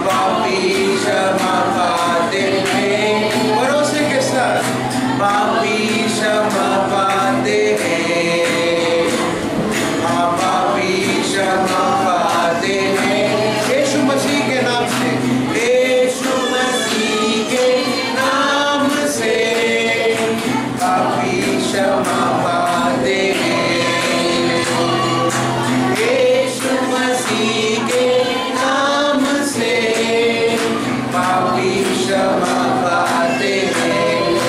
पापी क्षमा पाते हैं, भरोसे के साथ पापी क्षमा पाते हैं, पापी क्षमा पाते हैं, यीशु मसीह के नाम से, यीशु मसीह के नाम से पापी क्षमा पाते हैं, यीशु मसीह के नाम से पापी क्षमा पाते हैं।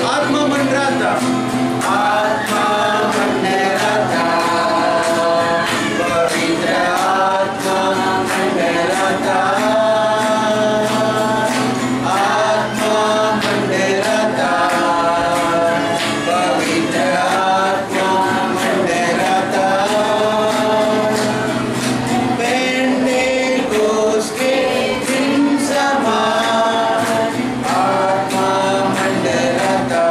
आत्मा मंडराता, आत्मा मंडराता, पवित्र आत्मा मंडराता, आत्मा मंडराता, पवित्र आत्मा मंडराता, पेंटेकोस्त के दिन समान आत्मा मंडराता,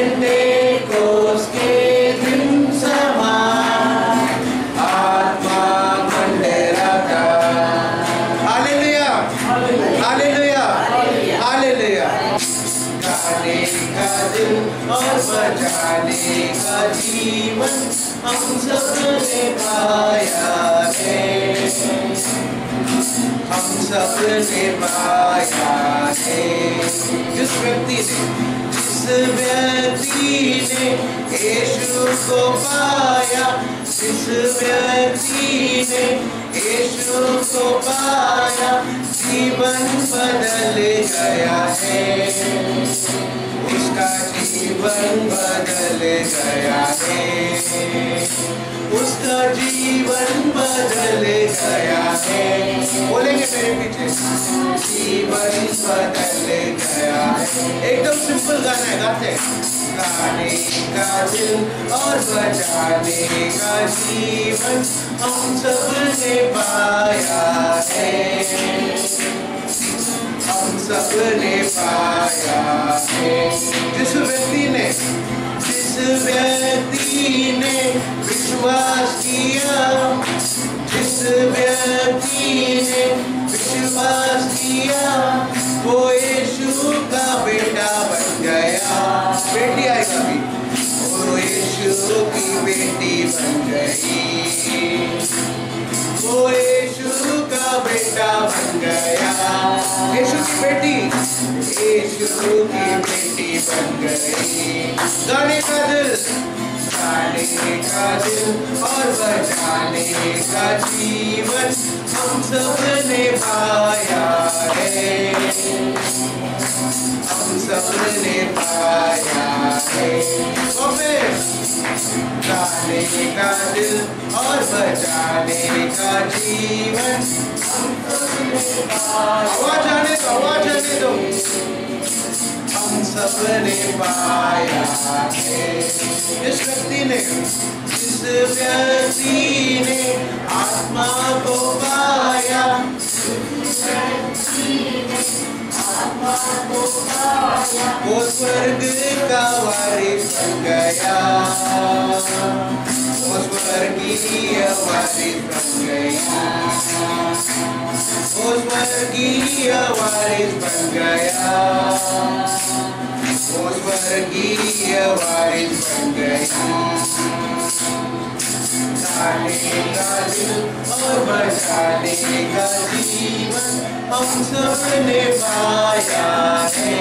पेंटेकोस्त के दिन समान आत्मा मंडराता। Hallelujah, hallelujah, hallelujah. गाने का दिल और बजाने का जीवन हम सबने पाया है, हम सबने पाया है। जिस व्यक्ति ने यीशु को पाया, जिस व्यक्ति ने यीशु को पाया, जीवन बदल गया है, उसका जीवन बदल गया है, उसका जीवन बदल गया है। बोलेंगे मेरे पीछे, जीवन बदल गया है। एकदम सिंपल गाना है, गाते हैं। गाने का दिल और बजाने का जीवन हम सबने पाया है, हम सबने पाया है। जिस व्यक्ति ने विश्वास किया, जिस व्यक्ति ने विश्वास किया, वो यीशु का बेटा बन गया। बेटी आएगा भी, वो यीशु की बेटी बन गई, वो यीशु का बेटा बन गया। यीशु की बेटी, यीशु की बेटी बन गई। गाने का दिल, गाने का दिल और बजाने का जीवन हम सबने पाया है, हम सबने पाया है। तो फिर गाने का दिल और बजाने का जीवन हम सबने पाया। आवाज आने दो, आवाज आने दो। हम सबने पाया है। जिस व्यक्ति ने आत्मा को पाया, वो स्वर्ग का वारिस बन गया, वो स्वर्गीय वारिस बन गया, वो स्वर्गीय वारिस बन गया, वो स्वर्गीय वारिस बन गया। गाने का दिल और बजाने का जीवन हम सबने पाया है,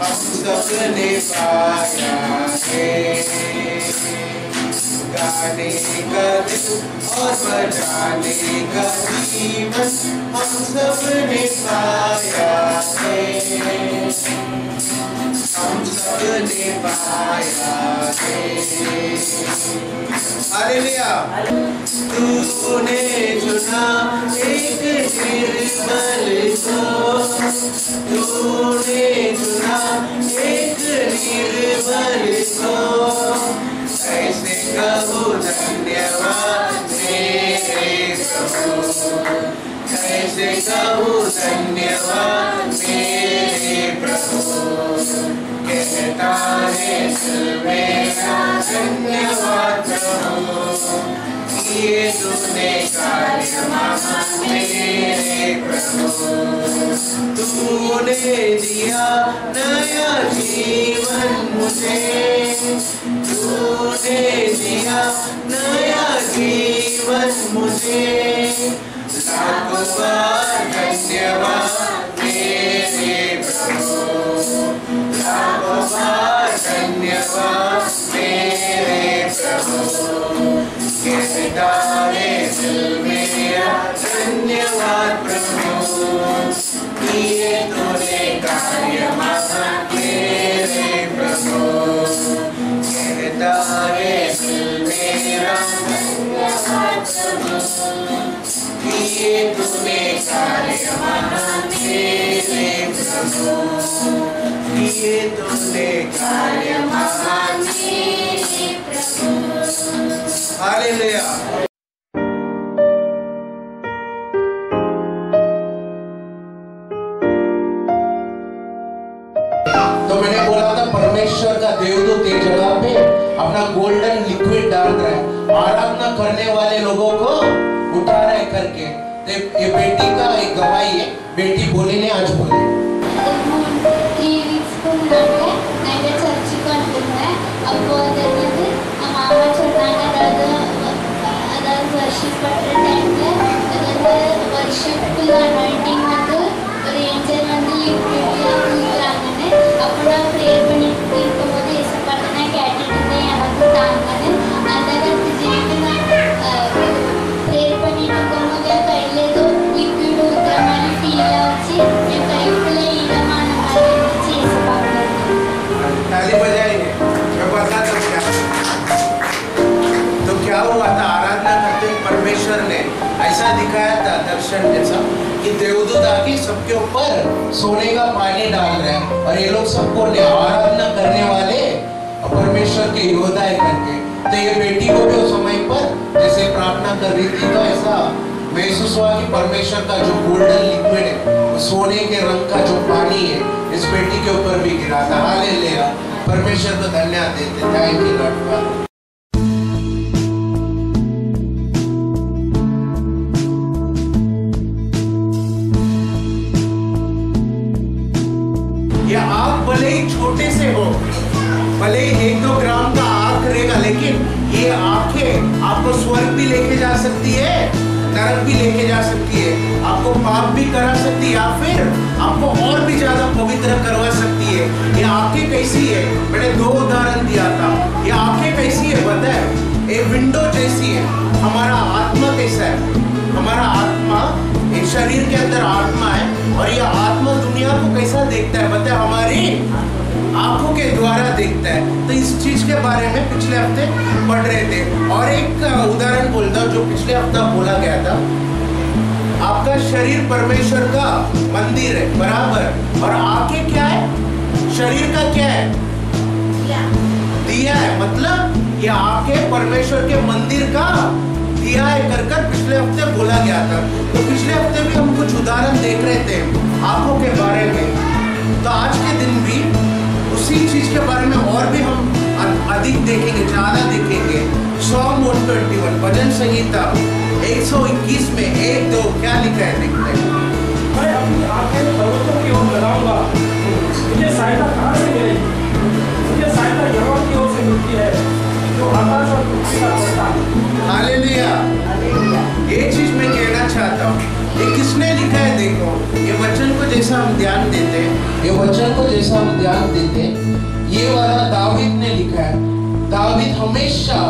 हम सबने पाया है। गाने का दिल और बजाने का जीवन हम सबने पाया है, हम सबने पाया है। हालेलुया। तूने चुना एक निर्मल को, तूने चुना एक निर्मल को, कैसे कहूँ धन्यवाद मेरे प्रभु, कैसे कहूँ धन्यवाद मेरे प्रभु। कहता है दिल मेरा धन्यवाद प्रभु, किए तूने कार्य महान मेरे प्रभु। तूने दिया नया जीवन मुझे, तूने दिया नया जीवन मुझे। लाखों बार धन्यवाद मेरे प्रभु, लाखों बार धन्यवाद मेरे प्रभु। कहता है दिल मेरा धन्यवाद प्रभु, किए तूने कार्य महान मेरे प्रभु। कहता है दिल मेरा धन्यवाद प्रभु, किए तूने कार्य महान मेरे प्रभु, किए तूने कार्य महान मेरे प्रभु। हालेलुया। तो मैंने बोला था परमेश्वर का देवदूत एक जगह पे अपना गोल्डन लिक्विड डाल रहा है, आराधना करने वाले लोगों को उठा रहा है करके। तो ये बेटी का एक गवाही है, बेटी बोली ने आज बोले। 3 weeks ముందు నైట్ చర్చికి అనుకున్నా అప్పుడు అదన్నది అమ్మ చూడడానికి అదర్ వర్షిప్ పట్టే టైంలో అదర్ వర్షిప్ అనాయింటింగ్ வந்து ஒரு ஏஞ்சல் வந்து லிக்விட்லாங்கனே அப்புறம் பிரேயர் பண்ணிட்டு இருக்கும்போது ஏசப்பாட்டனா கேட்டுட்டு எனக்கு தாங்கனே அந்த ஜீவிதம் பிரேயர் பண்ணிட்டு இருக்கும்போது கையில ஏதோ లిక్విడ్ ఉద్రమని ఫీల్ వచ్చి నేను కైకుల ఈగమానం చేసి పాపం ताली बजाइए। मैं बताता हूँ क्या। तो क्या हुआ था, आराधना करते हुए परमेश्वर ने ऐसा दिखाया था दर्शन जैसा कि देवदूत आके सबके ऊपर सोने का पानी डाल रहे हैं और ये लोग सबको आराधना करने वाले परमेश्वर के योद्धा है करके। तो ये बेटी को भी उस समय पर जैसे प्रार्थना कर रही थी तो ऐसा महसूस हुआ कि परमेश्वर का जो गोल्डन लिक्विड है, वो सोने के रंग का जो पानी है इस बेटी के ऊपर भी गिरा था। हालेलुया। परमेश्वर को धन्यवाद देते। Thank you Lord. ये आग भले ही छोटे से हो, भले ही 1-2 ग्राम का आग करेगा, लेकिन ये आंखें आपको स्वर्ग भी लेके जा सकती है, नरक भी लेके जा सकती है, आपको पाप भी करा सकती है, या फिर आपको और भी ज्यादा पवित्र करवा सकती है। ये आंखें कैसी है, मैंने 2 उदाहरण दिया था। ये आंखें कैसी है पता है, एक विंडो जैसी है। हमारा आत्मा कैसा है, हमारा आत्मा एक शरीर के अंदर आत्मा है और ये आत्मा दुनिया को कैसा देखता है पता है, हमारी आंखों के द्वारा देखता है। तो इस चीज के बारे में पिछले हफ्ते पढ़ रहे थे और एक उदाहरण बोलता हूं जो पिछले हफ्ता बोला गया था। आपका शरीर परमेश्वर का मंदिर है, बराबर, और आंखें क्या है, शरीर का क्या है, दिया है। मतलब ये आंखें परमेश्वर के मंदिर का दिया है कर पिछले हफ्ते बोला गया था। तो पिछले हफ्ते भी हम कुछ उदाहरण देख रहे थे आंखों के बारे में। तो आज के दिन भी उसी चीज के बारे में और भी हम अधिक देखेंगे, ज्यादा देखेंगे। Psalm 121 भजन संहिता 121 में 1-2 क्या लिखा है देखते हैं। मैं अपनी आंखें पर्वतों की ओर लगाऊंगा, मुझे सहायता कहाँ से मिलेगी? मुझे सहायता यहोवा की ओर से मिलती है जो आकाश और पृथ्वी का करता है। हालेलुया। ये चीज मैं कहना चाहता हूँ, ये किसने लिखा है देखो। ये वचन को जैसा हम ध्यान देते हैं, ये वचन को जैसा हम ध्यान देते हैं, ये वाला दावीद ने लिखा है। दावीद हमेशा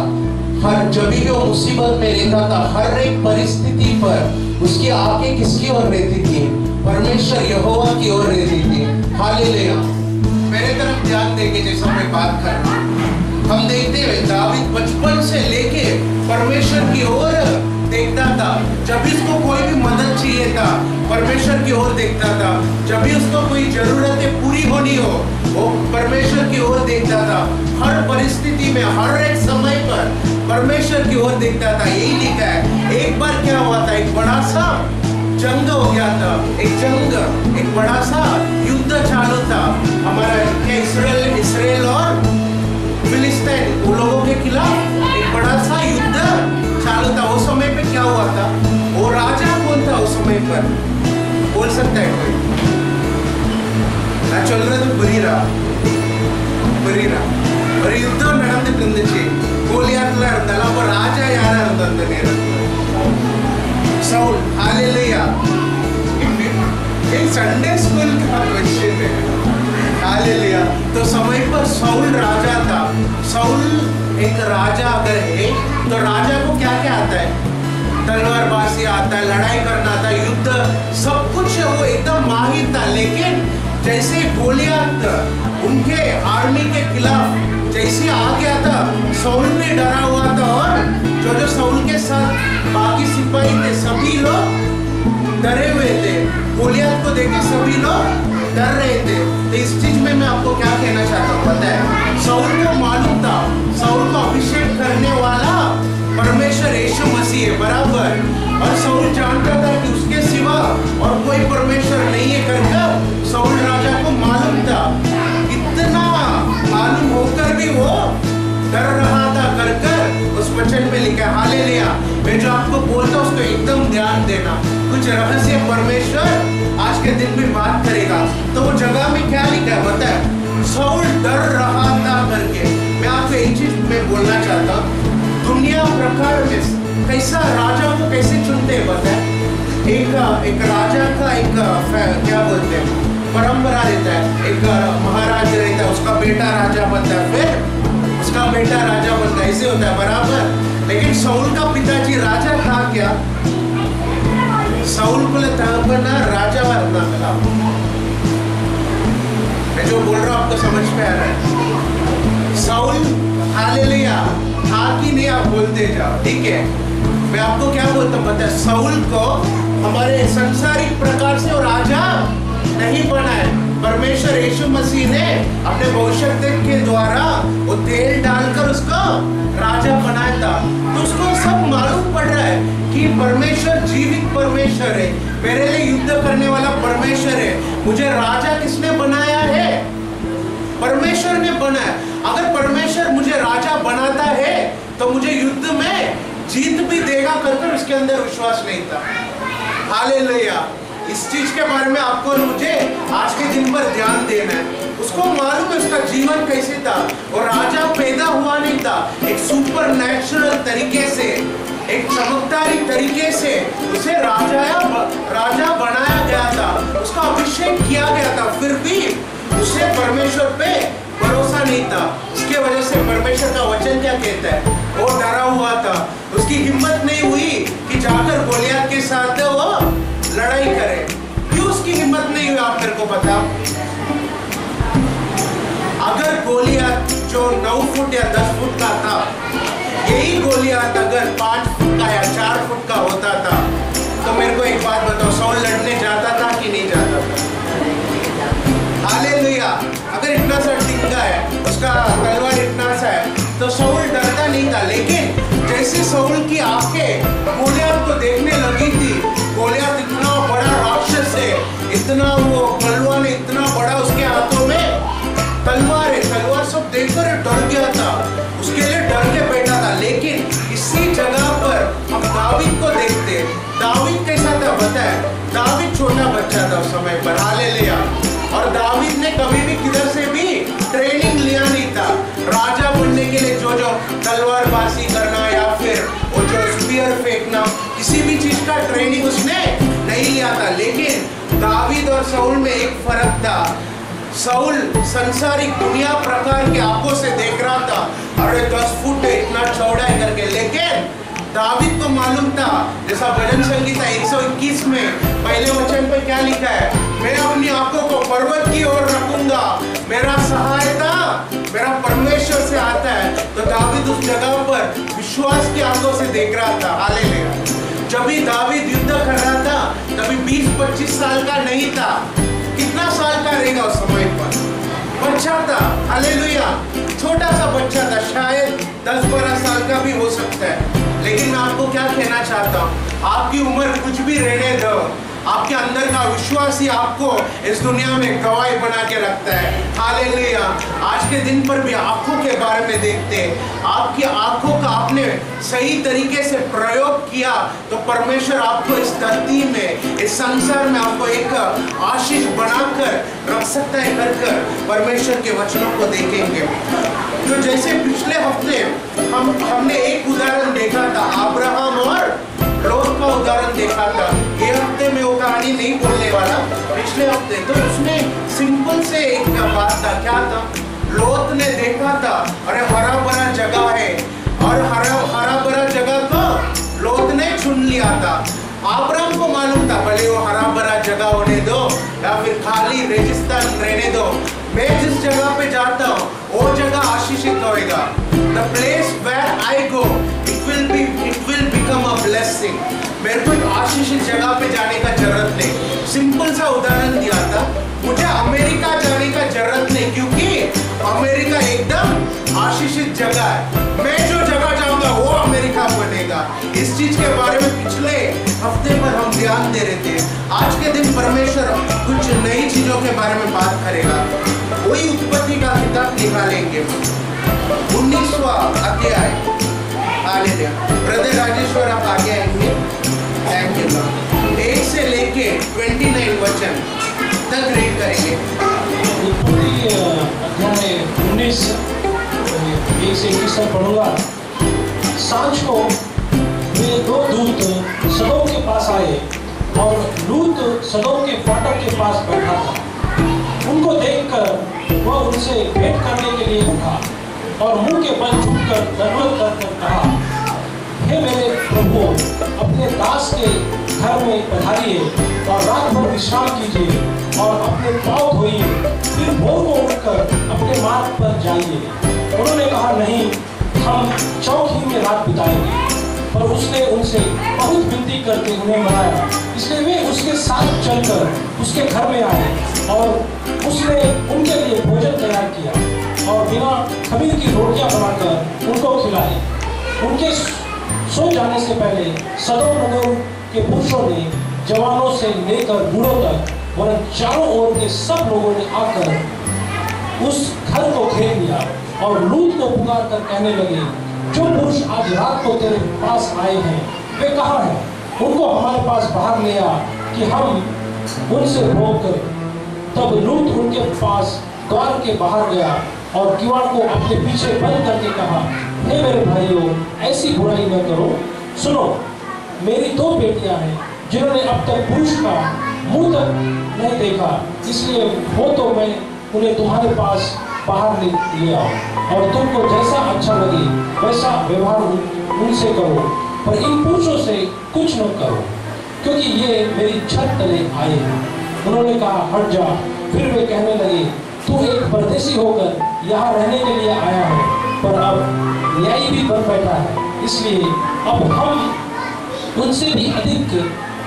हर जब भी वो मुसीबत में रहता था, हर एक परिस्थिति पर उसकी आंखें किसकी ओर रहती थी, परमेश्वर यहोवा की ओर रहती थी। हालेलुया। मेरे तरफ ध्यान देके जैसा मैं बात कर रहा हूँ, हम देखते हैं दावीद बचपन से लेके परमेश्वर की ओर देखता था। जब भी उसको कोई भी मदद चाहिए था परमेश्वर की ओर देखता था, जब भी उसको कोई जरूरतें पूरी होनी हो वो परमेश्वर की ओर देखता था। हर परिस्थिति में हर एक समय पर परमेश्वर की ओर देखता था। यही लिखा है। एक बार क्या हुआ था, एक बड़ा सा जंग हो गया था, एक बड़ा सा युद्ध चालू था हमारा इसराइल और फिलिस्तीन, उन लोगों के खिलाफ एक बड़ा सा युद्ध चालू था। वो सब पर? बोल सकता है कोई? चल रहा तो बरी रहा और युद्ध ನಡೆದಿದ್ದಂತೆ ಗೋಲಿಯಾತ್ಲ ಇರ್ತಲ್ಲ ಒಬ್ಬ ರಾಜ ಯಾರು ಅಂತಂತಾನೆ सौल। हालेलुया। एक संडे स्कूल का क्वेश्चन है। हालेलुया। तो समय पर सौल राजा था। सौल एक राजा अगर है तो राजा को क्या क्या आता है? तलवारबाजी आता है, लड़ाई करना आता, युद्ध सब कुछ वो एकदम माहिर था। लेकिन जैसे गोलियात उनके आर्मी के खिलाफ जैसे आ गया था, सौल भी डरा हुआ था और जो सौल के साथ बाकी सिपाही थे सभी लोग डरे हुए थे। गोलियात को देख के सभी लोग डर रहे थे। तो इस चीज में मैं आपको क्या कहना चाहता हूँ पता है? सौल को मालूम था सौल को अभिषेक करने वाला परमेश्वर यीशु मसीह है, बराबर। और सौल जानता था कि उसके सिवा और कोई परमेश्वर नहीं है करके सौल राजा को मालूम था। इतना मालूम होकर भी वो डर रहा था कर उस वचन में लिखा। हालेलुया। मैं जो आपको बोलता हूँ उसको एकदम ध्यान देना। कुछ रहस्य परमेश्वर आज के दिन में बात करेगा। तो वो जगह में क्या लिखा है पता है? सौल डर रहा था करके। मैं आपको एक चीज में बोलना चाहता हूँ, दुनिया प्रकार में कैसा राजा को कैसे चुनते हैं पता है? एक राजा का एक क्या बोलते हैं परंपरा रहता है। एक महाराज रहता है, उसका बेटा राजा बनता है, फिर उसका बेटा राजा बनता है, ऐसे होता है, बराबर। लेकिन सौल का पिताजी राजा था क्या? सौल को ना राजा बनना मिला। मैं जो बोल रहा हूँ आपको समझ में आ रहा है? सौल हालेलुया था कि नहीं आप बोलते जाओ, ठीक है? मैं आपको क्या बोलता हूँ पता है? सौल को हमारे सांसारिक प्रकार से वो राजा नहीं बना है। परमेश्वर यीशु मसीह ने अपने भविष्यवाणी के द्वारा वो तेल डालकर उसको राजा बनाया था। तो उसको सब मालूम पड़ रहा है कि परमेश्वर जीवित परमेश्वर है, मेरे लिए युद्ध करने वाला परमेश्वर है। मुझे राजा किसने बनाया है? परमेश्वर ने बनाया। अगर परमेश्वर मुझे राजा बनाता है तो मुझे युद्ध में जीत भी देगा कर उसके अंदर विश्वास नहीं था। हालेलुया। इस चीज के बारे में आपको और मुझे आज के दिन पर ध्यान देना है। उसको मालूम है उसका जीवन कैसे था। और राजा पैदा हुआ नहीं था, एक सुपर नेचुरल तरीके से, एक चमत्कारी तरीके से उसे राजा बनाया गया था, उसका अभिषेक किया गया था। फिर भी उसे परमेश्वर पे भरोसा नहीं था। इसके वजह से परमेश्वर का वचन क्या कहता है? वो डरा हुआ था, उसकी हिम्मत नहीं हुई कि जाकर गोलियात के साथ वो लड़ाई करे। क्यों उसकी हिम्मत नहीं हुई आप मेरे को बता? अगर गोलियात जो 9 फुट या 10 फुट का था, यही गोलियात अगर 5 फुट का या 4 फुट का होता था तो मेरे को एक बात बताओ, सौल लड़ने जाता था कि नहीं जाता था? हालेलुया। अगर इतना सा टिक्का है, उसका तलवार इतना सा है, तो सौल डरता नहीं था। लेकिन जैसे सौल की आंखें गोलियात को देखने लगी थी, गोलियात इतना बड़ा राक्षस है, इतना वो बलवान, इतना बड़ा उसके हाथों में तलवार है, तलवार सब देखकर डर गया था, उसके लिए डर के बैठा था। लेकिन इसी जगह पर हम दावीद को देखते हैं। दावीद कैसा था पता है? दावीद छोटा बच्चा था उस समय पर। हालेलुया। और दावीद ने कभी भी किधर से भी ट्रेनिंग लिया नहीं था राजा बनने के लिए। जो तलवारबाजी करना या फिर वो जो स्पीयर फेंकना, किसी भी चीज का ट्रेनिंग उसने नहीं लिया था। लेकिन दावीद और सौल में एक फर्क था। सौल संसारिक दुनिया प्रकार के आंखों से देख रहा था, अरे 10 फुट है, इतना चौड़ा है करके। लेकिन दावीद को मालूम था, जैसा भजन संगीता 121 में पहले वचन पे क्या लिखा है? मैं अपनी आंखों को पर्वत की ओर रखूंगा, मेरा सहायता मेरा परमेश्वर से आता है। तो दावीद उस जगह पर विश्वास की आंखों से देख रहा था। हालेलुया। जब भी दावीद युद्ध कर रहा था तभी 20-25 साल का नहीं था। कितना साल का रहेगा उस समय पर? बच्चा था। हालेलुया। छोटा सा बच्चा था, शायद 10-12 साल का भी हो सकता है। लेकिन मैं आपको क्या कहना चाहता हूँ, आपकी उम्र कुछ भी रहने दो, आपके अंदर का विश्वास ही आपको इस दुनिया में गवाही बना के रखता है। हालेलुया। आज के दिन पर भी आंखों के बारे में देखते हैं। आपकी आंखों का आपने सही तरीके से प्रयोग किया तो परमेश्वर आपको इस धरती में, इस संसार में आपको एक आशीष बनाकर रख सकता है। कर परमेश्वर के वचनों को देखेंगे तो जैसे पिछले हफ्ते हमने एक उदाहरण देखा था, अब्राहम और लोत का उदाहरण देखा था। ये हफ्ते में वो कहानी नहीं बोलने वाला, पिछले हफ्ते तो उसमें सिंपल से एक बात था। क्या था? लोत ने देखा था अरे हरा भरा जगह है, और हरा भरा जगह को लोत ने चुन लिया था। अब्राहम को मालूम था भले वो हरा भरा जगह होने दो या फिर खाली रेगिस्तान रहने दो, मैं जिस जगह पे जाता हूँ वो जगह आशीषित होएगा। The place where I go, it will become a blessing. मेरे को आशीषित जगह पे जाने का जरूरत नहीं। सिंपल सा उदाहरण दिया था, मुझे अमेरिका जाने का जरूरत नहीं क्योंकि अमेरिका एकदम आशीषित जगह है। मैं जो जगह जाऊंगा वो अमेरिका बनेगा। इस चीज के बारे में पिछले हफ्ते पर हम ध्यान दे रहे थे। आज के दिन परमेश्वर कुछ नई चीजों के बारे में बात करेगा। वही उत्पत्ति का किताब निकालेंगे, 19वां अध्याय। हालेलुया। ब्रदर राजेश्वर आप आगे आएंगे। Thank you Lord. 1 से लेके 29 वचन तक रीड करेंगे। अध्याय 19 1 से 21 तक पढ़ूंगा। सांझ को वे 2 दूत सदोम के पास आए और लूत सदोम के फाटक के पास बैठा था। उनको देखकर वह उनसे भेंट करने के लिए उठा और मुंह के बल झुककर दंडवत कर कहा, हे मेरे प्रभु, अपने दास के घर में पधारिए और रात भर विश्राम कीजिए और अपने पाँव धोइए, फिर भोर को उठकर अपने मार्ग पर जाइए। उन्होंने कहा, नहीं, हम चौक ही में रात बिताएंगे। पर उसने उनसे बहुत विनती करके उन्हें मनाया, इसलिए वे उसके साथ चलकर उसके घर में आए और उसने उनके लिए भोजन तैयार किया और बिना खमीर की रोटियां बनाकर उनको खिलाई। उनके सो जाने से पहले सदोम नगर के पुरुषों ने जवानों से लेकर बूढ़ों तक वरन चारों ओर के सब लोगों ने आकर उस घर को घेर लिया और लूत को पुकार कर कहने लगे, जो पुरुष आज रात को तेरे पास आए हैं वे कहाँ हैं? उनको हमारे पास बाहर ले आ कि हम उनसे भोग करें। तब लूत उनके पास द्वार के बाहर गया और किवाड़ को अपने पीछे बंद करके कहा, हे मेरे भाइयों, ऐसी बुराई न करो। सुनो, मेरी 2 बेटियां हैं जिन्होंने अब तक पुरुष का मुंह तक नहीं देखा, इसलिए हो तो मैं उन्हें तुम्हारे पास बाहर ले आओ और तुमको जैसा अच्छा लगे वैसा व्यवहार उनसे करो, पर इन पुरुषों से कुछ न करो, क्योंकि ये मेरी छत तले आए हैं। उन्होंने कहा, हट जा। फिर वे कहने लगे, तू एक परदेशी होकर यहाँ रहने के लिए आया है, पर अब न्यायी भी बन बैठा है, इसलिए अब हम उनसे भी अधिक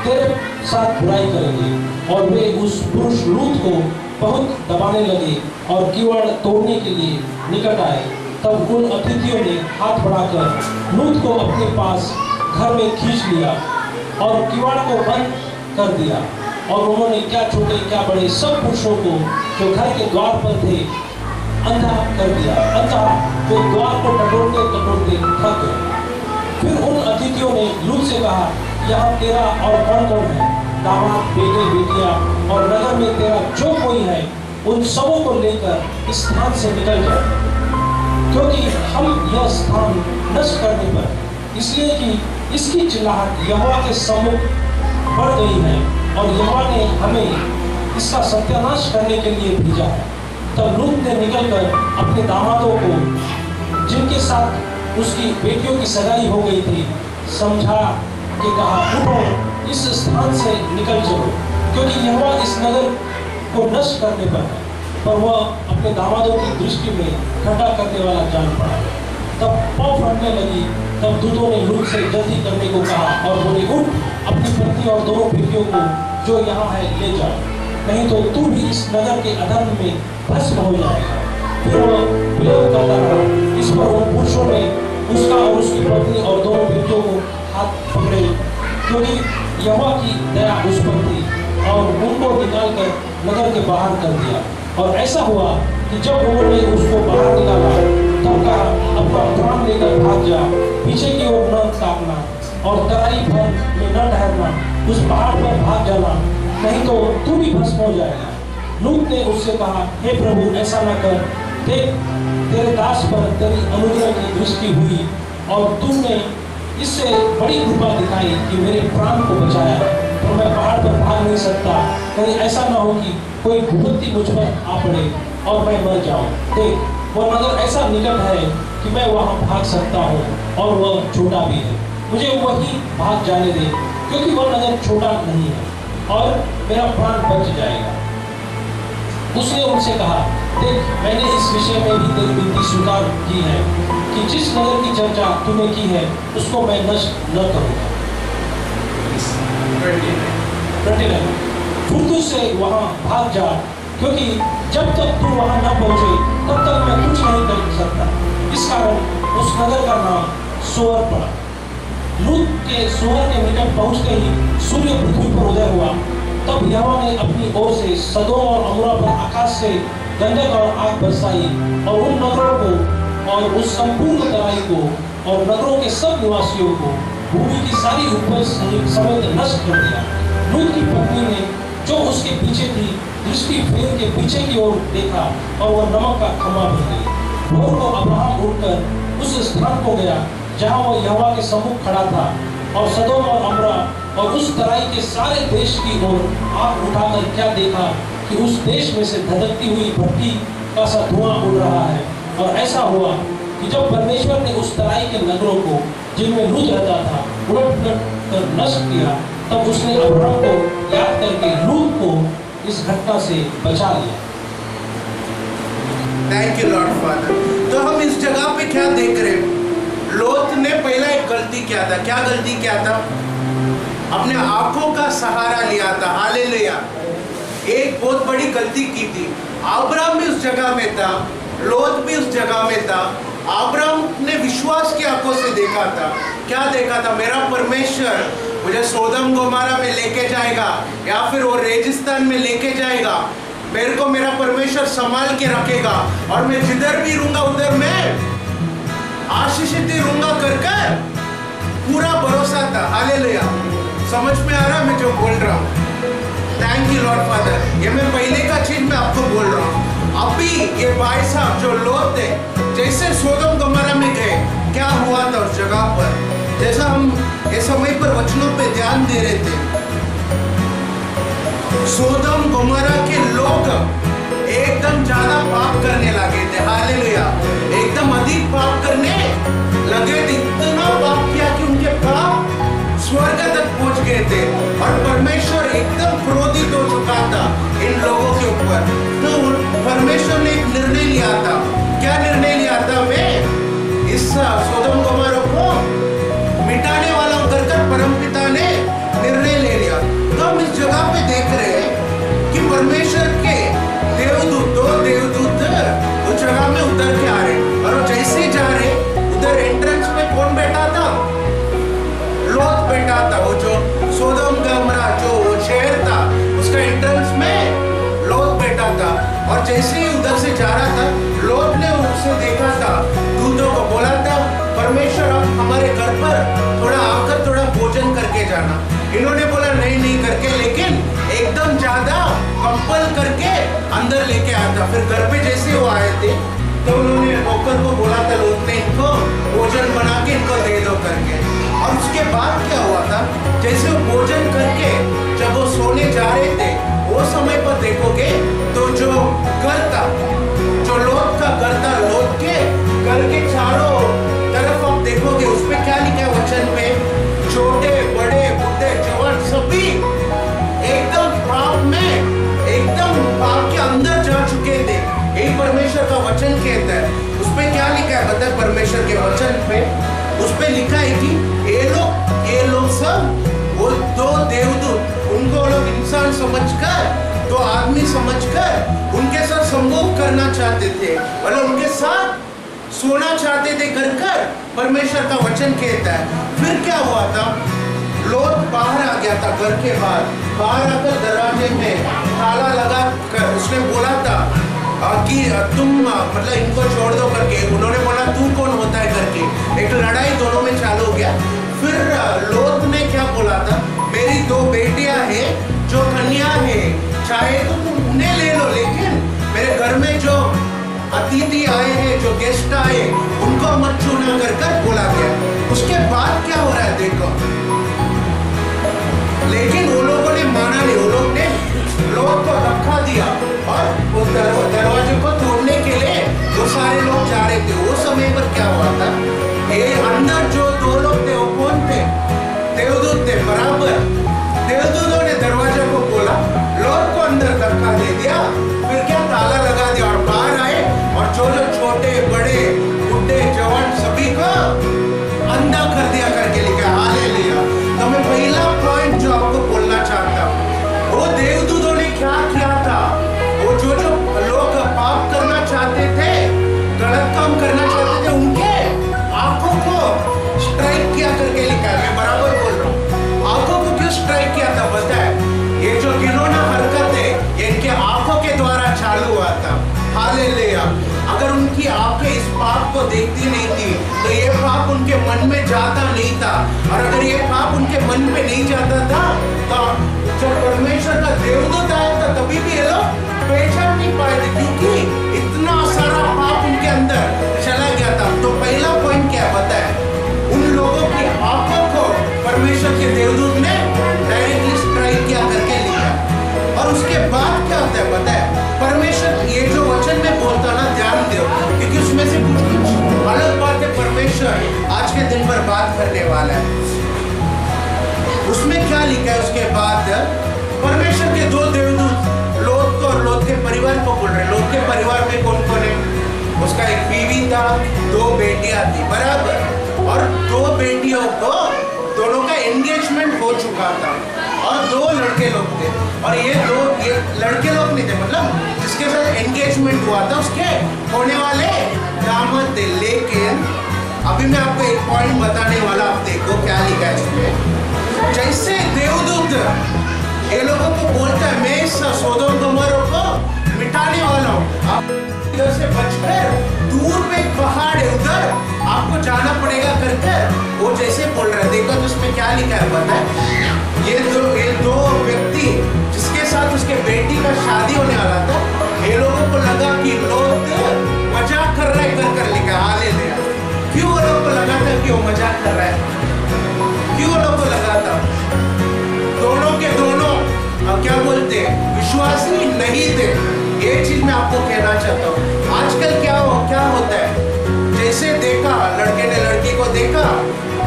तेरे साथ बुराई करेंगे। और वे उस पुरुष लूत को बहुत दबाने लगे और किवाड़ तोड़ने के लिए निकट आए। तब उन अतिथियों ने हाथ बढ़ाकर लूत को अपने पास घर में खींच लिया और किवाड़ को बंद कर दिया। और उन्होंने क्या छोटे क्या बड़े सब पुरुषों को जो घर के द्वार पर थे अंधा कर दिया। अतः वे द्वार को टटोलते टटोलते थक गए। फिर उन अतिथियों ने लूत से कहा, यहाँ तेरा और कौन कौन है? दामाद, बेटे, बेटियां और नगर में तेरा जो कोई है उन सबों को लेकर इस स्थान से निकल जाए, क्योंकि हम यह स्थान नष्ट करने पर, इसलिए कि इसकी चिल्लाहट यहोवा के सम्मुख बढ़ गई है और यहोवा ने हमें इसका सत्यानाश करने के लिए भेजा है। तब लूत ने निकलकर अपने दामादों को, जिनके साथ उसकी बेटियों की सगाई हो गई थी, समझा के कहा, उठो, इस स्थान से निकल चलो, क्योंकि यहोवा इस नगर को नष्ट करने पर है। पर वह अपने दामादों की दृष्टि में ठट्ठा करने वाला जान पड़ा। तब पाँव फटने लगी। तब दूतों ने लूत से जल्दी करने को कहा और बोले, उठ, अपनी पत्नी और 2 बेटियों को जो यहाँ है ले जा, नहीं तो तू भी इस नगर के अधर्म में भस्म हो जाएगा। फिर वह विलाप करता रहा। इस पर उन पुरुषों ने उसका और उसकी पत्नी और 2 बेटियों को हाथ पकड़े क्योंकि यहोवा की दया उस पर थी और उनको निकालकर नगर के बाहर कर दिया। और ऐसा हुआ कि जब उन्होंने उसको बाहर निकाला तब कहा, अपना प्राण लेकर भाग जा, पीछे की ओर न ताकना और तराई भर में न ठहरना, उस पहाड़ पर भाग जाना, नहीं तो तू भी भस्म हो जाएगा। लूत ने उससे कहा, हे प्रभु, ऐसा न कर, देख तेरे दास पर तेरी अनुग्रह की दृष्टि हुई और तुमने इससे बड़ी कृपा दिखाई कि मेरे प्राण को बचाया, तो मैं पहाड़ पर भाग नहीं सकता, कहीं ऐसा न हो कि कोई विपत्ति मुझ पर आ पड़े और मैं मर जाऊं। देख, वह नगर ऐसा निकट है कि मैं वहां भाग सकता हूं और वह छोटा भी है, मुझे वहीं भाग जाने दे, क्योंकि वह नगर छोटा नहीं है और मेरा प्राण बच जाएगा। उसने उनसे कहा, देख, मैंने इस विषय में भी तेरी विनती स्वीकार की है कि जिस नगर की चर्चा तूने की है उसको मैं नष्ट न करूंगा। फुर्तू से वहां भाग जा, क्योंकि जब तक तू वहां न पहुंचे तब तक मैं कुछ नहीं कर सकता। इस कारण उस नगर का नाम सोअर पड़ा। लूत के सोअर के निकट पहुंचते ही सूर्य पृथ्वी पर उदय हुआ। तब यहोवा ने अपनी ओर से सदोम और अमोरा पर आकाश से गंधक और आग बरसाई और उन नगरों को और उस संपूर्ण तराई को और नगरों के सब निवासियों को भूमि की सारी उपज समेत नष्ट कर दिया। लूत की पत्नी ने जो उसके पीछे थी दृष्टि फेर के पीछे की ओर देखा और वह नमक का खम्मा बन गई। भोर को अब्राहम उठकर उस स्थान को गया जहाँ वह यहोवा के सम्मुख खड़ा था और सदोम और अमोरा और उस तराई के सारे देश की ओर आँख उठाकर क्या देखा कि उस देश में से धधकती हुई भट्टी का सा धुआं उड़ रहा है। और ऐसा हुआ कि जब परमेश्वर ने उस तराई के नगरों को जिनमें लूत रहता था उलट पलट कर नष्ट किया, तब उसने अब्राहम को याद करके लूत को इस घटना से बचा लिया। Thank you Lord father. तो हम इस जगह पे क्या देख रहे हैं? लूत ने पहला एक गलती किया था। क्या गलती किया था? अपने आंखों का सहारा लिया था। हालेलुया। एक बहुत बड़ी गलती की थी। अब्राहम भी उस जगह में था, लूत भी उस जगह में था। अब्राहम ने विश्वास की आंखों से देखा था। क्या देखा था? मेरा परमेश्वर मुझे सोदम गोमारा में लेके जाएगा या फिर वो रेगिस्तान में लेके जाएगा। मेरे को मेरा परमेश्वर संभाल के रखेगा और मैं जिधर भी रहूंगा उधर मैं आशीषित ही रहूंगा कर पूरा भरोसा था। हालेलुया। समझ में आ रहा मैं जो बोल रहा हूँ? Thank you Lord father. ये मैं पहले का चीज मैं आपको बोल रहा हूँ। अभी ये भाई साहब जो लोग थे, जैसे सोदम गोमोरा में गए, क्या हुआ था उस जगह पर? जैसा हम इस समय पर वचनों पे ध्यान दे रहे थे, सोदम गोमोरा के लोग एकदम ज्यादा पाप करने लगे थे। हालेलुया। एकदम अधिक पाप करने लगे थे। इतना पाप किया कि उनके पाप स्वर्ग तक पहुंच गए थे और परमेश्वर एकदम क्रोधित हो चुका था इन लोगों के ऊपर। तो परमेश्वर ने एक निर्णय लिया था। क्या निर्णय लिया था? वे इस सोदम गोमोरा को मिटाने वाला कर परमपिता ने निर्णय ले लिया। तो हम इस जगह पे देख रहे हैं कि परमेश्वर के देवदूत, दो देवदूत उस जगह में उतर के आ रहे और जैसे ही जा रहे उधर एंट्रेंस पे कौन बैठा था? लूत बैठा था। वो जो सोदम गोमोरा जो शहर था उसका एंट्रेंस में लूत बैठा था। और जैसे ही उधर से जा रहा था, लूत ने उससे देखा था, दूतों को बोला था, परमेश्वर आप हमारे घर पर थोड़ा आकर थोड़ा भोजन करके जाना। इन्होंने बोला नहीं नहीं करके, लेकिन एकदम ज्यादा कंपल करके अंदर लेके आया था। फिर घर पे जैसे वो आए थे तो उन्होंने नौकर को बोला था, लूत ने, इनको भोजन बना के इनको दे दो करके। और उसके बाद क्या हुआ था? जैसे वो भोजन करके जब वो सोने जा रहे थे, वो समय पर देखोगे तो जो घर था, जो लूत का घर था, लूत के घर के चारों तरफ आप देखोगे उस पे क्या लिखा है वचन पे? छोटे बड़े बुढ़े जवान सभी एकदम पाप में, एकदम पाप के अंदर जा चुके थे। यही परमेश्वर का वचन कहता है। उस पे क्या लिखा है बता? परमेश्वर के वचन पे उस पे लिखा है कि ये लोग सब वो दो देवदूत, उनको लोग इंसान समझकर, तो आदमी समझकर उनके साथ संभोग करना चाहते थे, मतलब उनके साथ सोना चाहते थे कर परमेश्वर का वचन कहता है। फिर क्या हुआ था? लूत गया था घर के बाहर आकर दरवाजे में ताला लगा कर उसने बोला था कि तुम मतलब इनको छोड़ दो करके। उन्होंने बोला तू कौन होता है करके। एक लड़ाई दोनों में चालू हो गया। फिर लोत ने क्या बोला था, मेरी 2 बेटियां हैं जो कन्या है, चाहे तो तुम उन्हें ले लो, लेकिन मेरे घर में जो अतिथि आए हैं, जो गेस्ट आए, उनको मत छूना कर बोला गया। उसके बाद क्या हो रहा है देखो, लेकिन वो लोगों ने माना नहीं। वो लोग ने लोग को धक्का दिया और उस दरवाजे को तोड़ने के लिए वो सारे लोग जा रहे थे। वो समय पर क्या हुआ था, ये अंदर जो 2 लोग थे वो कौन थे, देवदूत थे। बराबर देवदूतों ने दरवाजे को खोला, लोग को अंदर धक्का दे दिया, फिर क्या ताला लगा दिया और बाहर आए और जो छोटे बड़े बुढ़े जवान सभी को अंधा कर दिया करके लिखा। हालेलुया। तो मैं पहला पॉइंट जो आपको बोलना चाहता हूँ, वो देवदूतों ने क्या किया था, वो जो लोग पाप करना चाहते थे, गलत काम करना चाहते थे, उनके आंखों को स्ट्राइक किया करके लिखा है। मैं बराबर बोल रहा हूँ। आंखों को क्यों स्ट्राइक किया था पता है, ये जो घिनौना हरकत है ये इनके आंखों के द्वारा चालू हुआ था। हालेलुया। अगर उनकी आंखें इस पाप को देखती नहीं थी तो ये पाप उनके मन में जाता नहीं था, और अगर ये पाप उनके मन में नहीं जाता था तो जब परमेश्वर का देवदूत आया था तभी भी ये लोग पहचान नहीं पाए थे, क्योंकि इतना सारा पाप उनके अंदर चला गया था। तो पहला पॉइंट क्या पता है, उन लोगों की आंखों को परमेश्वर के देवदूत ने डायरेक्टली स्ट्राइक किया करके लिखा। और उसके बाद क्या होता है पता है, परमेश्वर ये जो वचन में बोलता ना, ध्यान दो, क्योंकि उसमें से कुछ अलग बातें परमेश्वर आज के दिन पर बात करने वाला है। उसमें क्या लिखा है, उसके बाद परमेश्वर के 2 देवदूत लोत को और लोत के परिवार को बोल रहे। लोत के परिवार में कौन कौन है, उसका एक बीवी था, 2 बेटियां थी, बराबर। और 2 बेटियों को दोनों का एंगेजमेंट हो चुका था और 2 लड़के लोग थे। और ये लड़के लोग नहीं थे, मतलब जिसके साथ एंगेजमेंट हुआ था उसके होने वाले दामाद थे। लेकिन अभी मैं आपको एक पॉइंट बताने वाला, आप देखो क्या लिखा है इसमें। जैसे देवदूत ये लोगों को बोलता है मैं इस सोदोम गोमोरा को मिटाने वाला हूँ, आप इधर से बचकर दूर में एक पहाड़ है उधर आपको जाना पड़ेगा करके वो जैसे बोल रहा है। देखो तो उसमें क्या लिखा है पता है, ये दो व्यक्ति जिसके साथ उसके बेटी का शादी होने वाला था, ये लोगों को लगा कि लोग मजाक कर रहे कर लिखा। हालेलुया। क्यों वो लोगों को लगा था कि वो मजाक कर रहा है, क्यों वो लोगों को लगा था, दोनों के दोनों क्या बोलते हैं, विश्वासी नहीं थे। ये चीज मैं आपको कहना चाहता हूँ। आजकल क्या होता है, जैसे देखा लड़के ने लड़की को देखा,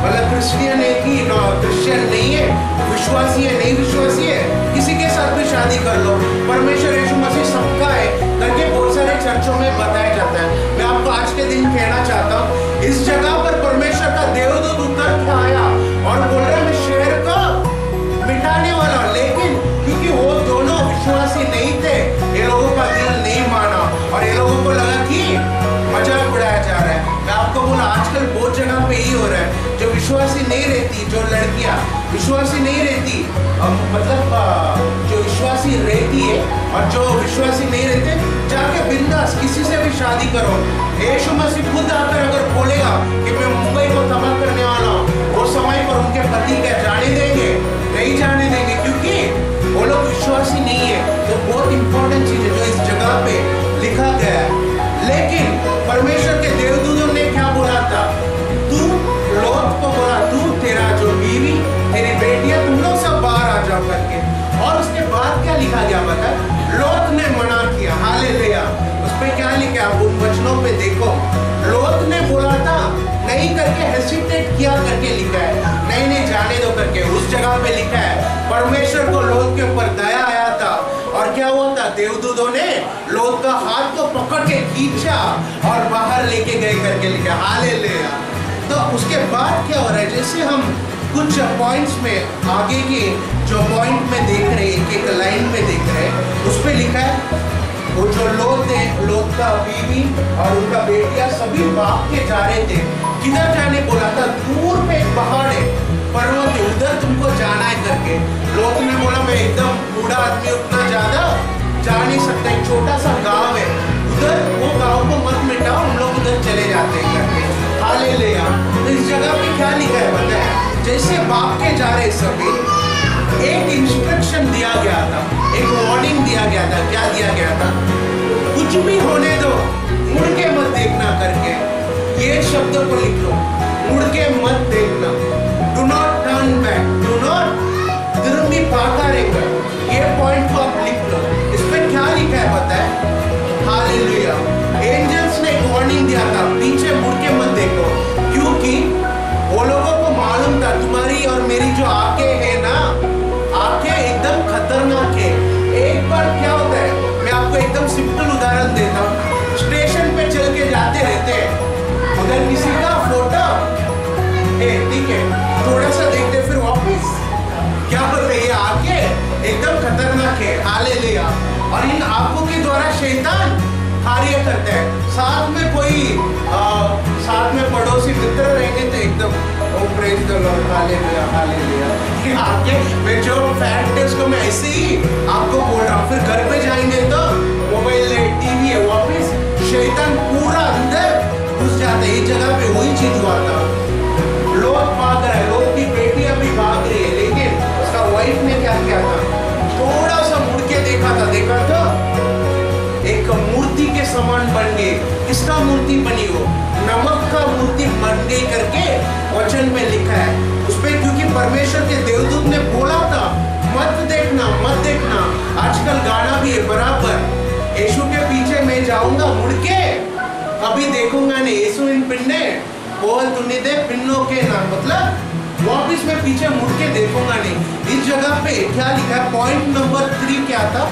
मतलब क्रिश्चियन है कि क्रिश्चियन नहीं है, विश्वासी है नहीं विश्वासी है, किसी के साथ भी शादी कर लो, परमेश्वर यीशु मसीह सबका है करके बहुत सारे चर्चों में बताया जाता है। मैं आपको आज के दिन कहना चाहता हूँ, इस जगह पर परमेश्वर का देवदूत उतर के आया और बोल रहा है मैं शहर को मिटाने वाला हूं। लेकिन क्योंकि वो दोनों विश्वासी नहीं थे, ये लोगों का दिल नहीं माना और ये लोगों को लगा कि मजाक उड़ाया जा रहा है। मैं आपको बोला आजकल बहुत जगह पे ही हो रहा है, जो विश्वासी नहीं रहती, जो लड़कियां विश्वासी नहीं रहती, मतलब जो विश्वासी रहती है और जो विश्वासी नहीं रहते, जाके बिंदास किसी से भी शादी करो। यीशु मसीह खुद आकर अगर बोलेगा कि मैं मुंबई को तबाह करने वाला हूँ, वो समय पर उनके पति क्या जाने देंगे? नहीं जाने देंगे, क्योंकि वो लोग विश्वासी नहीं है। तो बहुत इंपॉर्टेंट चीज है जो इस जगह पे लिखा गया है। लेकिन परमेश्वर के देवदूतों ने क्या बोला था, तू लोत को बोला, तू तेरा जो बीवी तेरी बेटियां तुम लोग सब बाहर आ जाओ करके। और उसके बाद क्या लिखा गया पता, लोत ने मना किया। हालेलुया। उस पे क्या लिखा, आप उन वचनों पे देखो, लोत ने बोला था नहीं करके हेसिटेट किया करके लिखा है, नहीं जाने दो करके। उस जगह पे लिखा है परमेश्वर को लोत के ऊपर दया आया था और क्या हुआ था, देवदूतों ने लोत का हाथ को पकड़ के खींचा और बाहर लेके गए करके लिखा। हालेलुया। तो उसके बाद क्या हो रहा है, जैसे हम कुछ पॉइंट्स में आगे के जो पॉइंट में देख रहे हैं, एक लाइन में देख रहे हैं, उस पे लिखा है वो जो लोत है, लोत का बीवी और उनका बेटिया सभी भाग के जा रहे थे। किधर जाने बोला था, दूर पे एक पहाड़ है, पर्वत है, उधर तुमको जाना है करके। लोत ने बोला मैं एकदम बूढ़ा आदमी, उतना ज्यादा जा नहीं सकता, एक छोटा सा गांव है उधर, वो गांव को मत मिटाओ, हम लोग उधर चले जाते हैं करके। हालेलुया। तो इस जगह पे क्या लिखा है पता है? जैसे भाग के जा रहे सभी, एक इंस्ट्रक्शन दिया गया था, एक वार्निंग दिया गया था। क्या दिया गया था? कुछ भी होने दो, मुड़ के मत देखना करके। ये शब्द को लिख लो, मुड़ के मत देखना। Do not turn back, do not तिरुम्बी पाकारेगा। ये पॉइंट को आप लिख लो। इस पे क्या लिखा है पता है? हालेलुया। एंजल्स ने एक वार्निंग दिया था, पीछे मुड़ के मत देखो, क्योंकि वो लोगों को मालूम था तुम्हारी और मेरी जो आंखें है ना, आंखें एकदम खतरनाक है। एक बार क्या होता है, मैं आपको एकदम सिंपल उदाहरण देता हूँ। स्टेशन पे चल के जाते रहते हैं, उधर किसी का फोटो है, ठीक है, थोड़ा सा देखते फिर वापस, क्या होता है? ये आंखें एकदम खतरनाक है। हालेलुया। और इन आंखों के द्वारा शैतान कार्य करता है। साथ में कोई साथ में पड़ोसी मित्र रहेंगे तो एकदम oh praise the lord, hallelujah hallelujah. ये आंखें, मैं जो फैक्ट है उसको मैं ऐसे ही आपको बोल रहा हूँ। फिर घर पे जाएंगे तो मोबाइल है, टीवी है, वापस शैतान पूरा अंदर घुस जाता है। ये जगह पे वही चीज हुआ था। लोग भाग रहा है, लोग की बेटियां भी भाग रही है, लेकिन उसका वाइफ ने क्या किया था? थोड़ा सा मुड़ के देखा था, एक मूर्ति के समान बन गई। किसका मूर्ति बनी? वो नमक का मूर्ति बन गई करके वचन में लिखा है उस पे, क्योंकि परमेश्वर के देवदूत ने बोला था मत देखना मत देखना। आजकल गाना भी है बराबर, यीशु के पीछे मैं जाऊंगा, मुड़ के अभी देखूंगा नहीं। यीशु इन पिन्ने बोल तूने दे पिन्नों के नाम, मतलब वापिस मैं पीछे मुड़ के देखूंगा नहीं। इस जगह पे क्या लिखा है? पॉइंट नंबर 3 क्या था?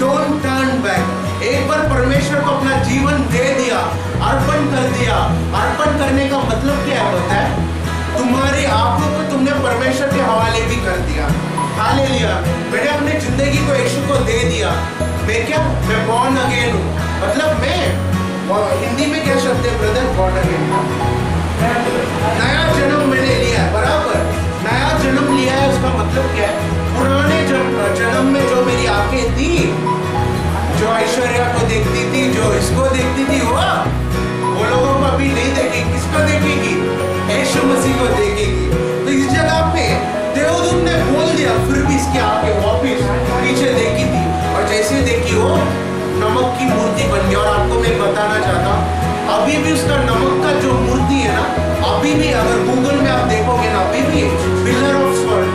Don't turn back. एक बार परमेश्वर को अपना जीवन दे दिया, अर्पण कर दिया। अर्पण करने का मतलब क्या है पता है? तुम्हारी आंखों को तुमने परमेश्वर के हवाले भी कर दिया। हालेलुया। मैंने अपनी जिंदगी को यीशु को दे दिया। मैं क्या? मैं बॉर्न अगेन हूँ, मतलब मैं, और हिंदी में क्या शब्द है ब्रदर? बॉर्न अगेन, नया जन्म मैंने लिया है, बराबर। नया जन्म लिया है, उसका मतलब क्या है? पुराने जन्म में जो मेरी आंखें थी, जो ऐश्वर्या को देखती थी, जो इसको देखती थी, वो लोगों को अभी नहीं देखेगी। किसको देखेगी? यीशु मसीह को देखेगी। तो इस जगह पे देवदूत ने बोल दिया, फिर भी इसकी आंखें वापिस पीछे देखी थी, और जैसे देखी वो नमक की मूर्ति बन गई। और आपको मैं बताना चाहता हूँ, अभी भी उसका नमक का जो मूर्ति है ना, अभी भी अगर गूगल में आप देखोगे ना, अभी भी pillar of salt,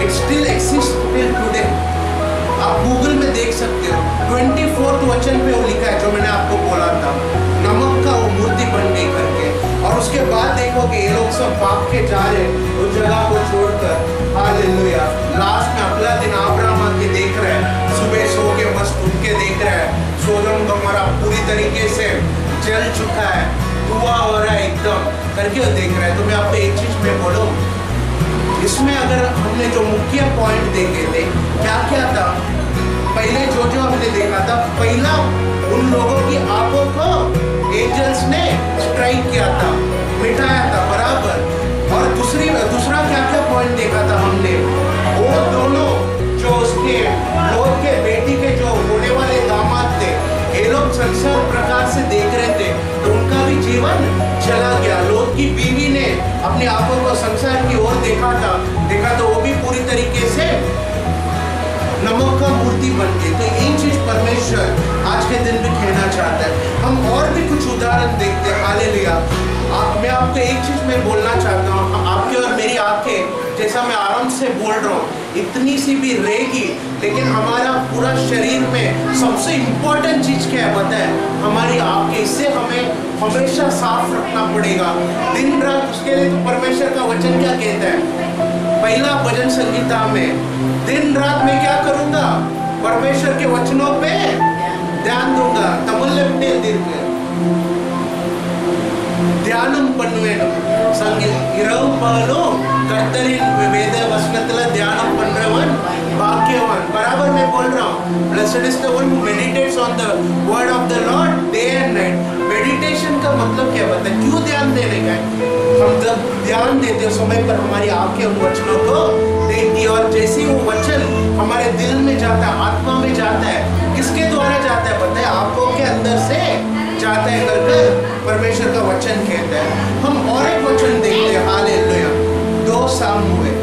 it still exist till today. आप गूगल में देख सकते हो। 24 वचन पे वो लिखा है जो मैंने आपको बोला था, नमक का वो मूर्ति बन गई करके। और उसके बाद देखोगे ये लोग सब भाग के जा रहे उस जगह को छोड़कर। हालेलुया। लास्ट में अगला दिन अब्राहम आके देख रहे हैं, सुबह सो के मस्त उठ के देख रहे हैं सोदम गमोरा पूरी तरीके से जल चुका है, धुआं हो रहा है एकदम करके देख रहे हैं। तो मैं आपको एक चीज में बोलूं, इसमें अगर हमने जो मुख्य पॉइंट देखे थे, क्या क्या था? पहले जो हमने देखा था, पहला उन लोगों की आंखों को एंजल्स ने स्ट्राइक किया था, मिटाया था, बराबर। और दूसरा क्या क्या पॉइंट देखा था हमने? वो दोनों जो उसके लोग के बेटी के जो होने वाले दामाद थे, ये लोग संसार प्रकार से देख रहे थे, तो उनका भी जीवन चला गया। लोग की बीवी ने अपनी आंखों को संसार की ओर देखा तो वो भी पूरी तरीके से नमक का मूर्ति बन गई। तो ये चीज परमेश्वर आज के दिन भी कहना चाहता है। हम और भी कुछ उदाहरण देखते हैं। हालेलुया। मैं आपको एक चीज मैं बोलना चाहता हूँ, आपकी और मेरी आंखें, जैसा मैं आराम से बोल रहा हूँ, इतनी सी भी रहेगी, लेकिन हमारा पूरा शरीर में सबसे इम्पोर्टेंट चीज क्या है पता है? हमारी आंखें। इससे हमें हमेशा साफ रखना पड़ेगा दिन रात। उसके लिए तो परमेश्वर का वचन क्या कहता है? पहला भजन संगीता में, दिन रात मैं क्या करूंगा? परमेश्वर के वचनों पे ध्यान दूंगा। तमिल में தியானம் பண்ணுவேன். இரவு பகலும் கர்த்தரின் வேத வசனத்துல தியானம் பண்றவன் பாக்கியவான். बराबर में इसलिए बोल रहा हूँ, blessed is the one who meditates on the word of the Lord day and night. Meditation का मतलब क्या बताए, क्यों ध्यान देने का है? हम जब ध्यान देते समय पर हमारी आंखें उन वचनों को देखती है, और जैसे ही वो वचन हमारे दिल में जाता है, आत्मा में जाता है, किसके द्वारा जाता है बताए? आंखों के अंदर से जाता है कर परमेश्वर का वचन कहता है। हम और एक वचन देखते हैं, हालेलुया, 2 सामुएल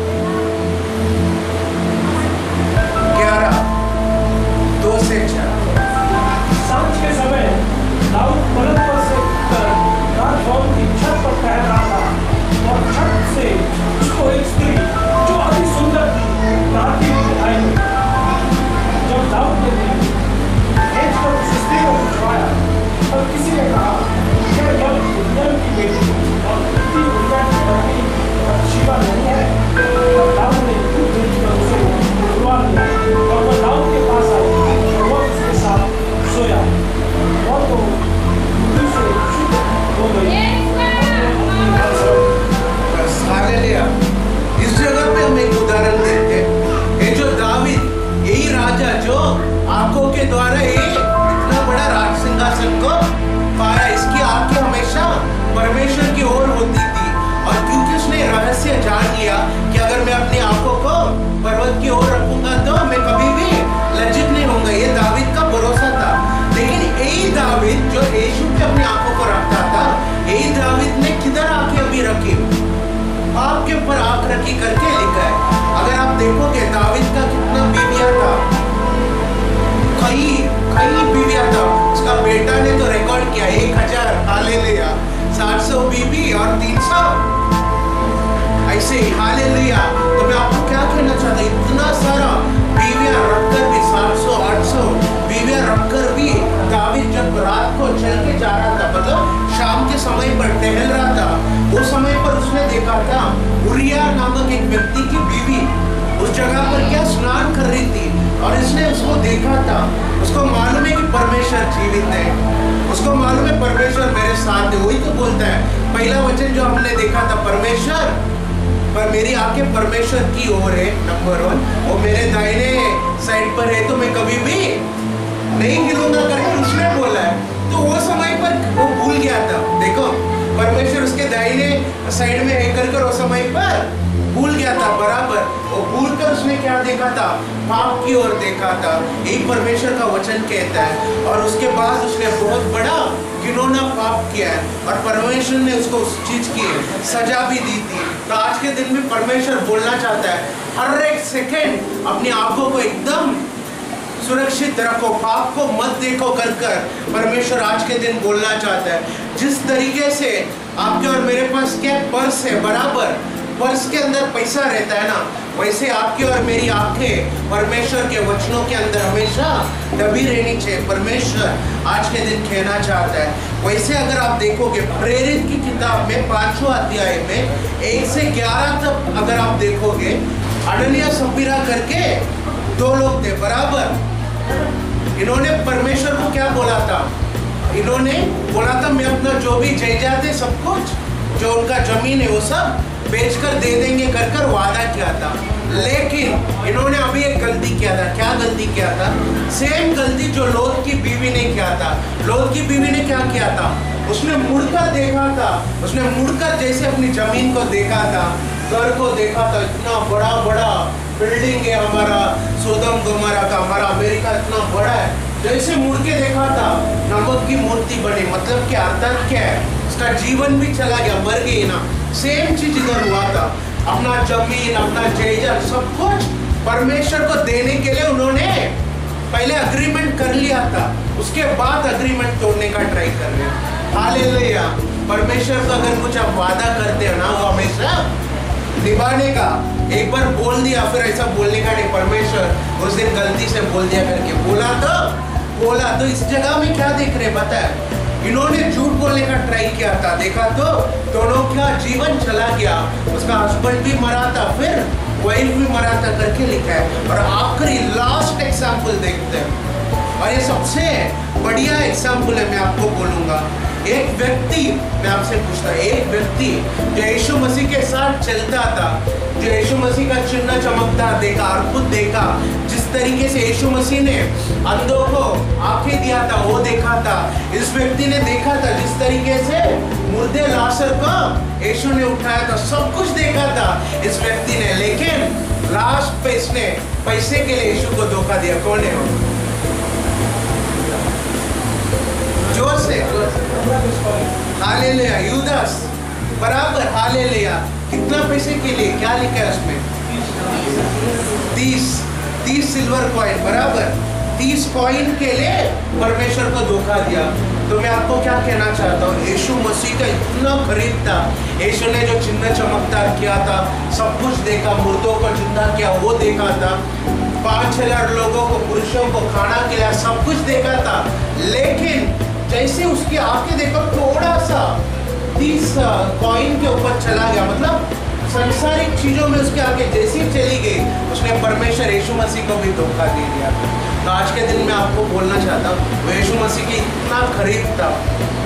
11:2-4। सांझ के समय दाऊद पर्वत पर से उतर राजभवन की छत पर टहल रहा था, और छत से उसको एक स्त्री जो अति सुंदर थी नहाती हुई दिखाई दी। जब दाऊद ने भेज कर उस स्त्री को पूछवाया, तब किसी ने कहा, यह यम की बेटी और इतनी उन्नत पत्नी बत्शेबा नहीं है? तब दाऊद ने दूध भेजकर उसे बुलवा लिया, और वह दाऊद के पास आई और वह उसके साथ सोया। वह तो मृत्यु से शुद्ध हो गई। बस, हालेलुया। इस जगह पे हम एक उदाहरण देखते हैं, ये जो दावीद, यही राजा जो आंखों के द्वारा ये इतना बड़ा राज सिंहासन को पाया, इसकी आंखें हमेशा परमेश्वर की ओर होती थी, और क्योंकि उसने रहस्य जान लिया कि अगर मैं अपनी आंखों को पर्वत की ओर रखूंगा तो मैं कभी भी लज्जित नहीं होऊंगा, ये दावीद का भरोसा था। लेकिन यही दावीद जो यीशु पे अपनी आंखों को रखता था, यही दावीद ने किधर आंखें अभी रखी? पाप के ऊपर आंख रखी करके लिखा है। अगर आप देखोगे दावीद का कितना बीवियां था, कई बीवियां था। उसका बेटा ने तो रिकॉर्ड किया 1000, हालेलुया, 700 बीबी और 300 ऐसे ही, हालेलुया। तो मैं आपको क्या कहना चाहता हूँ, इतना सारा बीवियां रखकर भी, 700 800 बीवियां रखकर भी दावीद जब रात को चल के जा रहा था, मतलब शाम के समय पर टहल रहा था, उस समय पर उसने देखा था उरिया नामक एक व्यक्ति की बीवी उस जगह पर क्या स्नान कर रही थी, और इसने उसको देखा था। उसको मालूम है कि परमेश्वर जीवित है, उसको मालूम है परमेश्वर मेरे साथ है। वही तो बोलता है पहला वचन जो हमने देखा था, परमेश्वर पर मेरी आंखें परमेश्वर की ओर है, नंबर 1, वो मेरे दाहिने साइड पर है तो मैं कभी भी नहीं गिरूंगा करके उसने बोला है। तो वो समय पर वो भूल गया था, देखो परमेश्वर उसके दाहिने साइड में है कर वो समय पर भूल गया था बराबर। वो भूल कर उसने क्या देखा था? पाप की ओर देखा था। यही परमेश्वर का वचन कहता है। और उसके बाद उसने बहुत बड़ा घिनौना पाप किया है, और परमेश्वर ने उसको उस चीज की सजा भी दी थी। तो आज के दिन में परमेश्वर बोलना चाहता है, हर एक सेकेंड अपनी आंखों को एकदम सुरक्षित रखो, पाप को मत देखो कर परमेश्वर आज के दिन बोलना चाहता है। जिस तरीके से आपके और मेरे पास क्या पर्स है, बराबर पर्स के अंदर पैसा रहता है ना, वैसे आपकी और मेरी आंखें परमेश्वर के वचनों के अंदर हमेशा दबी रहनी चाहिए। परमेश्वर आज के दिन कहना चाहता है। वैसे अगर आप देखोगे प्रेरित की किताब में 5वां अध्याय में 1 से 11 तक अगर आप देखोगे, अननिया सफीरा करके 2 लोग थे, बराबर। इन्होंने परमेश्वर को क्या बोला था? इन्होंने बोला था मैं अपना जो भी जायदाद है, सब कुछ जो उनका जमीन है वो सब बेचकर दे देंगे कर वादा किया था। लेकिन इन्होंने अभी एक गलती किया था। क्या गलती किया था? सेम गलती जो लोत की बीवी ने किया था। लोत की बीवी ने क्या किया था? उसने मुड़कर देखा था, उसने मुड़कर जैसे अपनी जमीन को देखा था, घर को देखा था, इतना बड़ा बड़ा बिल्डिंग है हमारा, सोदम गोमोरा का, हमारा अमेरिका इतना बड़ा है, जैसे मुड़ के देखा था नमक की मूर्ति बनी। मतलब क्या अर्थ क्या है? उसका जीवन भी चला गया, मर गई ना। सेम चीज इधर हुआ था। अपना जमीन, अपना जायदाद, सब कुछ परमेश्वर को देने के लिए उन्होंने पहले अग्रीमेंट कर लिया था, उसके बाद अग्रीमेंट तोड़ने का ट्राई कर रहे हैं। हालेलुया। परमेश्वर को अगर कुछ आप वादा करते हो ना, वो हमेशा निभाने का। एक बार बोल दिया फिर ऐसा बोलने का नहीं। परमेश्वर उस दिन गलती से बोल दिया करके बोला तो इस जगह में क्या देख रहे पता है? इन्होंने झूठ बोलने का ट्राई किया था, देखा तो दोनों का जीवन चला गया। उसका हस्बैंड भी मरा था, फिर वाइफ भी मरा था करके लिखा है। और आखिरी लास्ट एग्जाम्पल देखते हैं, और ये सबसे बढ़िया एग्जाम्पल है, मैं आपको बोलूंगा। एक व्यक्ति, मैं आपसे पूछता, एक व्यक्ति जो यीशु मसीह के साथ चलता था, जो यीशु मसीह का चिन्ह चमकता देखा और खुद देखा, जिस तरीके से यीशु मसीह ने अंधों को आंखें दिया था वो देखा था, इस व्यक्ति ने देखा था जिस तरीके से मुर्दे लाशर को यीशु ने उठाया था, सब कुछ देखा था इस व्यक्ति ने। लेकिन लास्ट पे इसने पैसे के लिए यीशु को धोखा दिया। कौन है वो? जोर से हालेलुया, यूदास, बराबर, हालेलुया। कितना पैसे के लिए? क्या लिखा है उसमें? 30 सिल्वर कॉइन, बराबर 30 कॉइन के लिए परमेश्वर को धोखा दिया। तो मैं आपको क्या कहना चाहता हूँ, यीशु मसीह का इतना करीब था, यीशु ने जो चिन्ह चमकदार किया था, सब कुछ देखा, मुर्दों को जिंदा किया वो देखा था, 5000 लोगों को, पुरुषों को खाना खिलाया, सब कुछ देखा था। लेकिन जैसे उसकी आंखें देखो, थोड़ा सा 30 कॉइन के ऊपर चला गया, मतलब संसारिक चीजों में उसके आगे जैसी चली गई, उसने परमेश्वर यीशु मसीह को भी धोखा दे दिया। तो आज के दिन मैं आपको बोलना चाहता हूँ, वो यीशु मसीह की इतना करीब था,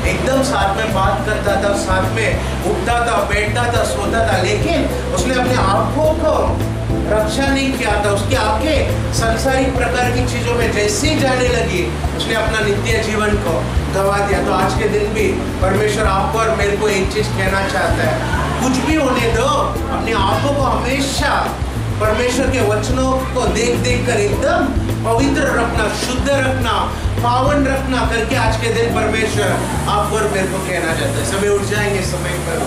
एकदम साथ में बात करता था, साथ में उठता था, बैठता था, सोता था, लेकिन उसने अपने आंखों को रक्षा नहीं किया था। उसकी आंखें सांसारिक प्रकार की चीजों में जैसे ही जाने लगी, उसने अपना नित्य जीवन को गवा दिया। तो आज के दिन भी परमेश्वर आपको और मेरे को एक चीज कहना चाहता है, कुछ भी होने दो, अपनी आंखों को हमेशा परमेश्वर के वचनों को देख देख कर एकदम पवित्र रखना, शुद्ध रखना, पावन रखना करके आज के दिन परमेश्वर आपको और मेरे को कहना चाहता है। सभी उठ जाएंगे समय पर।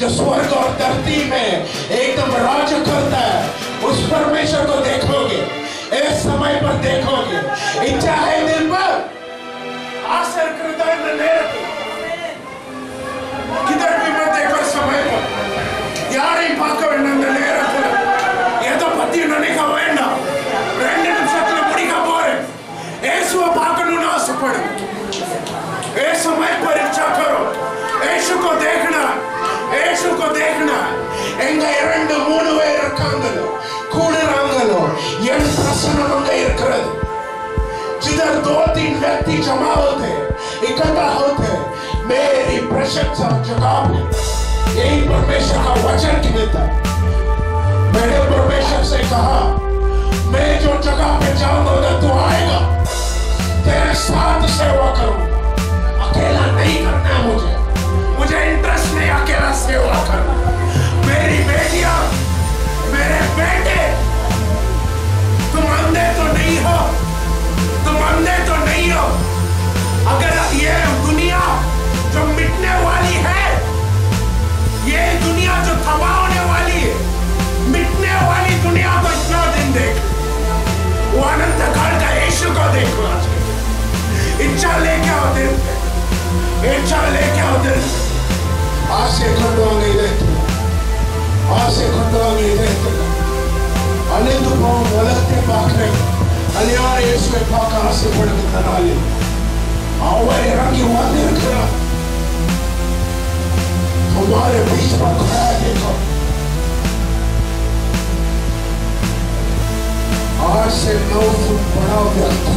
जो स्वर्ग और धरती में एकदम राज करता है, उस परमेश्वर को देखोगे, इस समय पर देखोगे। इच्छा है दिल पर, आसर हृदय में ले रखो, किधर भी मत देखो समय पर। यार ही पाकर ले रखो, ये तो पति उन्होंने का वेंडा रेंडे निमिषத்துல முடிக்க போறேன்। இயேசுவை பார்க்கணும்னு ஆசைப்படுங்க। इस समय पर इच्छा करो, यीशु को देखना, यीशु को देखना। எங்க 2-3 பேர் இருக்காங்களோ கூடுறாங்களோ என் பிரசன்னம் அங்க இருக்கிறது। ही जमा होते, इकट्ठा होते, मेरी प्रशंसा जगह पे। यही परमेश्वर का वचन कहता है। मैंने परमेश्वर से कहा, मैं जो जगह पे जाऊंगा उधर तू आएगा, तेरे साथ सेवा करूंगा। अकेला नहीं करना है मुझे इंटरेस्ट नहीं अकेला सेवा करना। मेरी बेटियां, मेरे बेटे, तुम अंधे तो नहीं हो, तुम अंधे तो नहीं हो। अगर ये दुनिया जो मिटने वाली है, ये दुनिया जो तबाह होने वाली है, मिटने वाली दुनिया को इतना दिन देख, वो अनंत काल का यीशु को देखो। आज इच्छा लेके आओ दिल पे, इच्छा लेके आओ दिल पे। आशे खंडवांगे रहते, आशे खंडवांगे रहते। अनेक भाव वलते पाखरे, अलियार यीशु के पाका आशे पड़के तनाले। आवाज़ रंगी वादे रखना, हमारे बीच में खड़ा है। देखो, आज से 9 फुट बड़ा व्यक्ति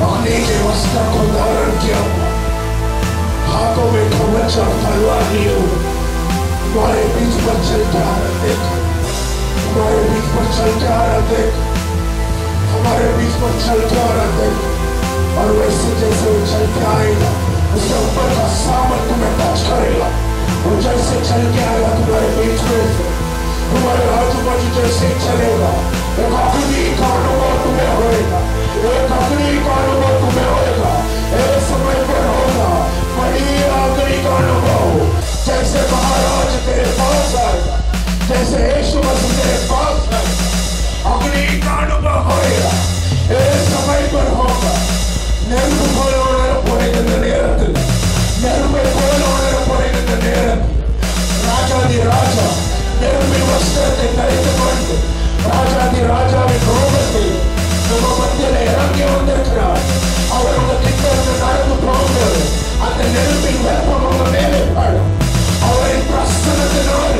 अग्नि के वस्त्र को धारण किया हुआ, हाथों में कवच और तलवार लिए हुए हमारे बीच पर चलते आ रहे। देख, हमारे बीच पर चलते आ रहे। देख, हमारे बीच पर चलते आ रहे। देख, और वैसे जैसे वो चलते आएगा, उसके ऊपर का सामर्थ तुम्हें टच करेगा। वो जैसे चल के आएगा तुम्हारे बीच में से, तुम्हारे आजू बाजू जैसे चलेगा, एक अग्नि का अनुभव तुम्हें होएगा, एक अग्नि का अनुभव तुम्हें होएगा। एक समय पर होगा बड़ी अग्नि का अनुभव, जैसे महाराज तेरे पास आएगा, जैसे यीशु मसीह तेरे पास आएगा, अग्नि का अनुभव होएगा। एक समय पर होगा ರಾಜಾದಿ ರಾಜ ನಿರ್ಮಿವಸ್ತ್ರತೆ ಧರಿಸಿಕೊಂಡು ರಾಜಾದಿ ರಾಜಾವಿನ ರೋಗದಲ್ಲಿ ನಮ್ಮ ಮಧ್ಯದಲ್ಲಿ ಇறங்கி வந்திருக்கிறார். அவர் உங்க கிட்ட இருந்து நடந்து போகும்போது அந்த நெருப்பின் வெப்பம் உங்க மேலே படும். அவரின் பிரசன்னத்தினால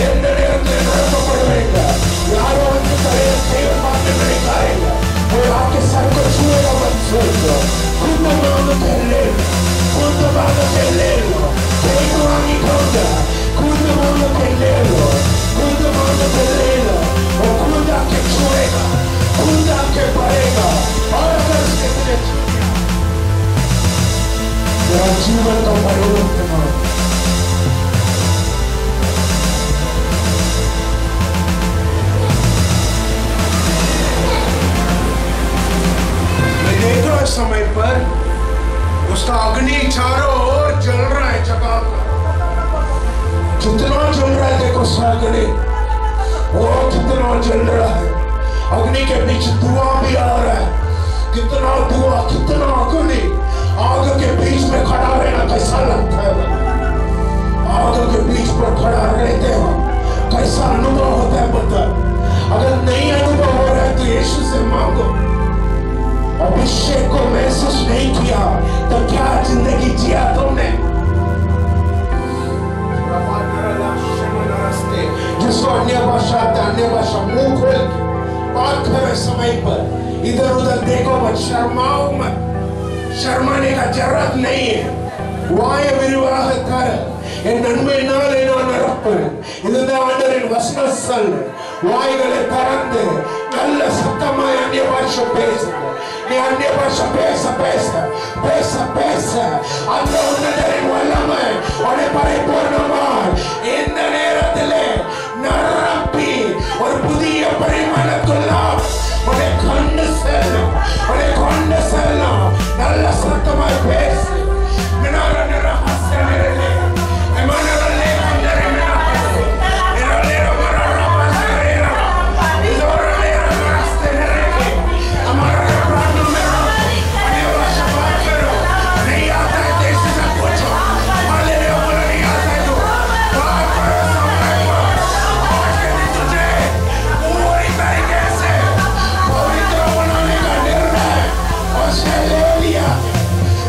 எந்த நேரத்தில் நிரப்பப்படுவீங்க. யாரோ வந்து தலையை செய்ய மாட்டு நினைக்காதீங்க. वो आपके सर को छुएगा मत सोचो. खुद मांग के ले लो, कोई मांगी खोजा, खुद मांग के ले लो, खुद मांग के ले लो, वो खुद आके छुएगा, खुद आके बढ़ेगा। और अगर उसके तेरा जीवन का परिवर्तन हो, देखो इस समय पर उसका अग्नि चारों ओर जल रहा है जगह पर। कितना जल रहा है देखो अग्नि, वो कितना जल रहा है। अग्नि के बीच धुआं भी आ रहा है। कितना धुआं, कितना अग्नि। आग के बीच में खड़ा रहना कैसा लगता है? आग के बीच पर खड़ा रहते हो कैसा अनुभव होता है पता? अगर नहीं अनुभव हो रहा है तो यीशु से मांगो। अभिषेक को महसूस नहीं किया तो क्या जिंदगी जिया तुमने? जिसको अन्य भाषा मुंह खोल बात करे समय पर इधर उधर देखो मत, शर्माओ मत। शर्माने का जरूरत नहीं है. வாய விரிவாகத்தார என் நன்மையினால் நான் நடப்பேன். இதுதான் ஆண்டவரின் வசனம் சொல்ல. வாய்களை திறந்து நல்ல சத்தமாய் அந்நிய பாஷை பேசுங்க. நீ அந்நிய பாஷை பேச பேச பேச பேச அந்த உன்னதரின் வல்லமை உன்னை பரிபூர்ணமாய் இந்த நேரத்திலே நிரப்பி ஒரு புதிய பரிமாணத்துள்ள உன்னை கொண்டு செல்லும். உன்னை கொண்டு செல்லும். நல்ல சத்தமாய் பேசு.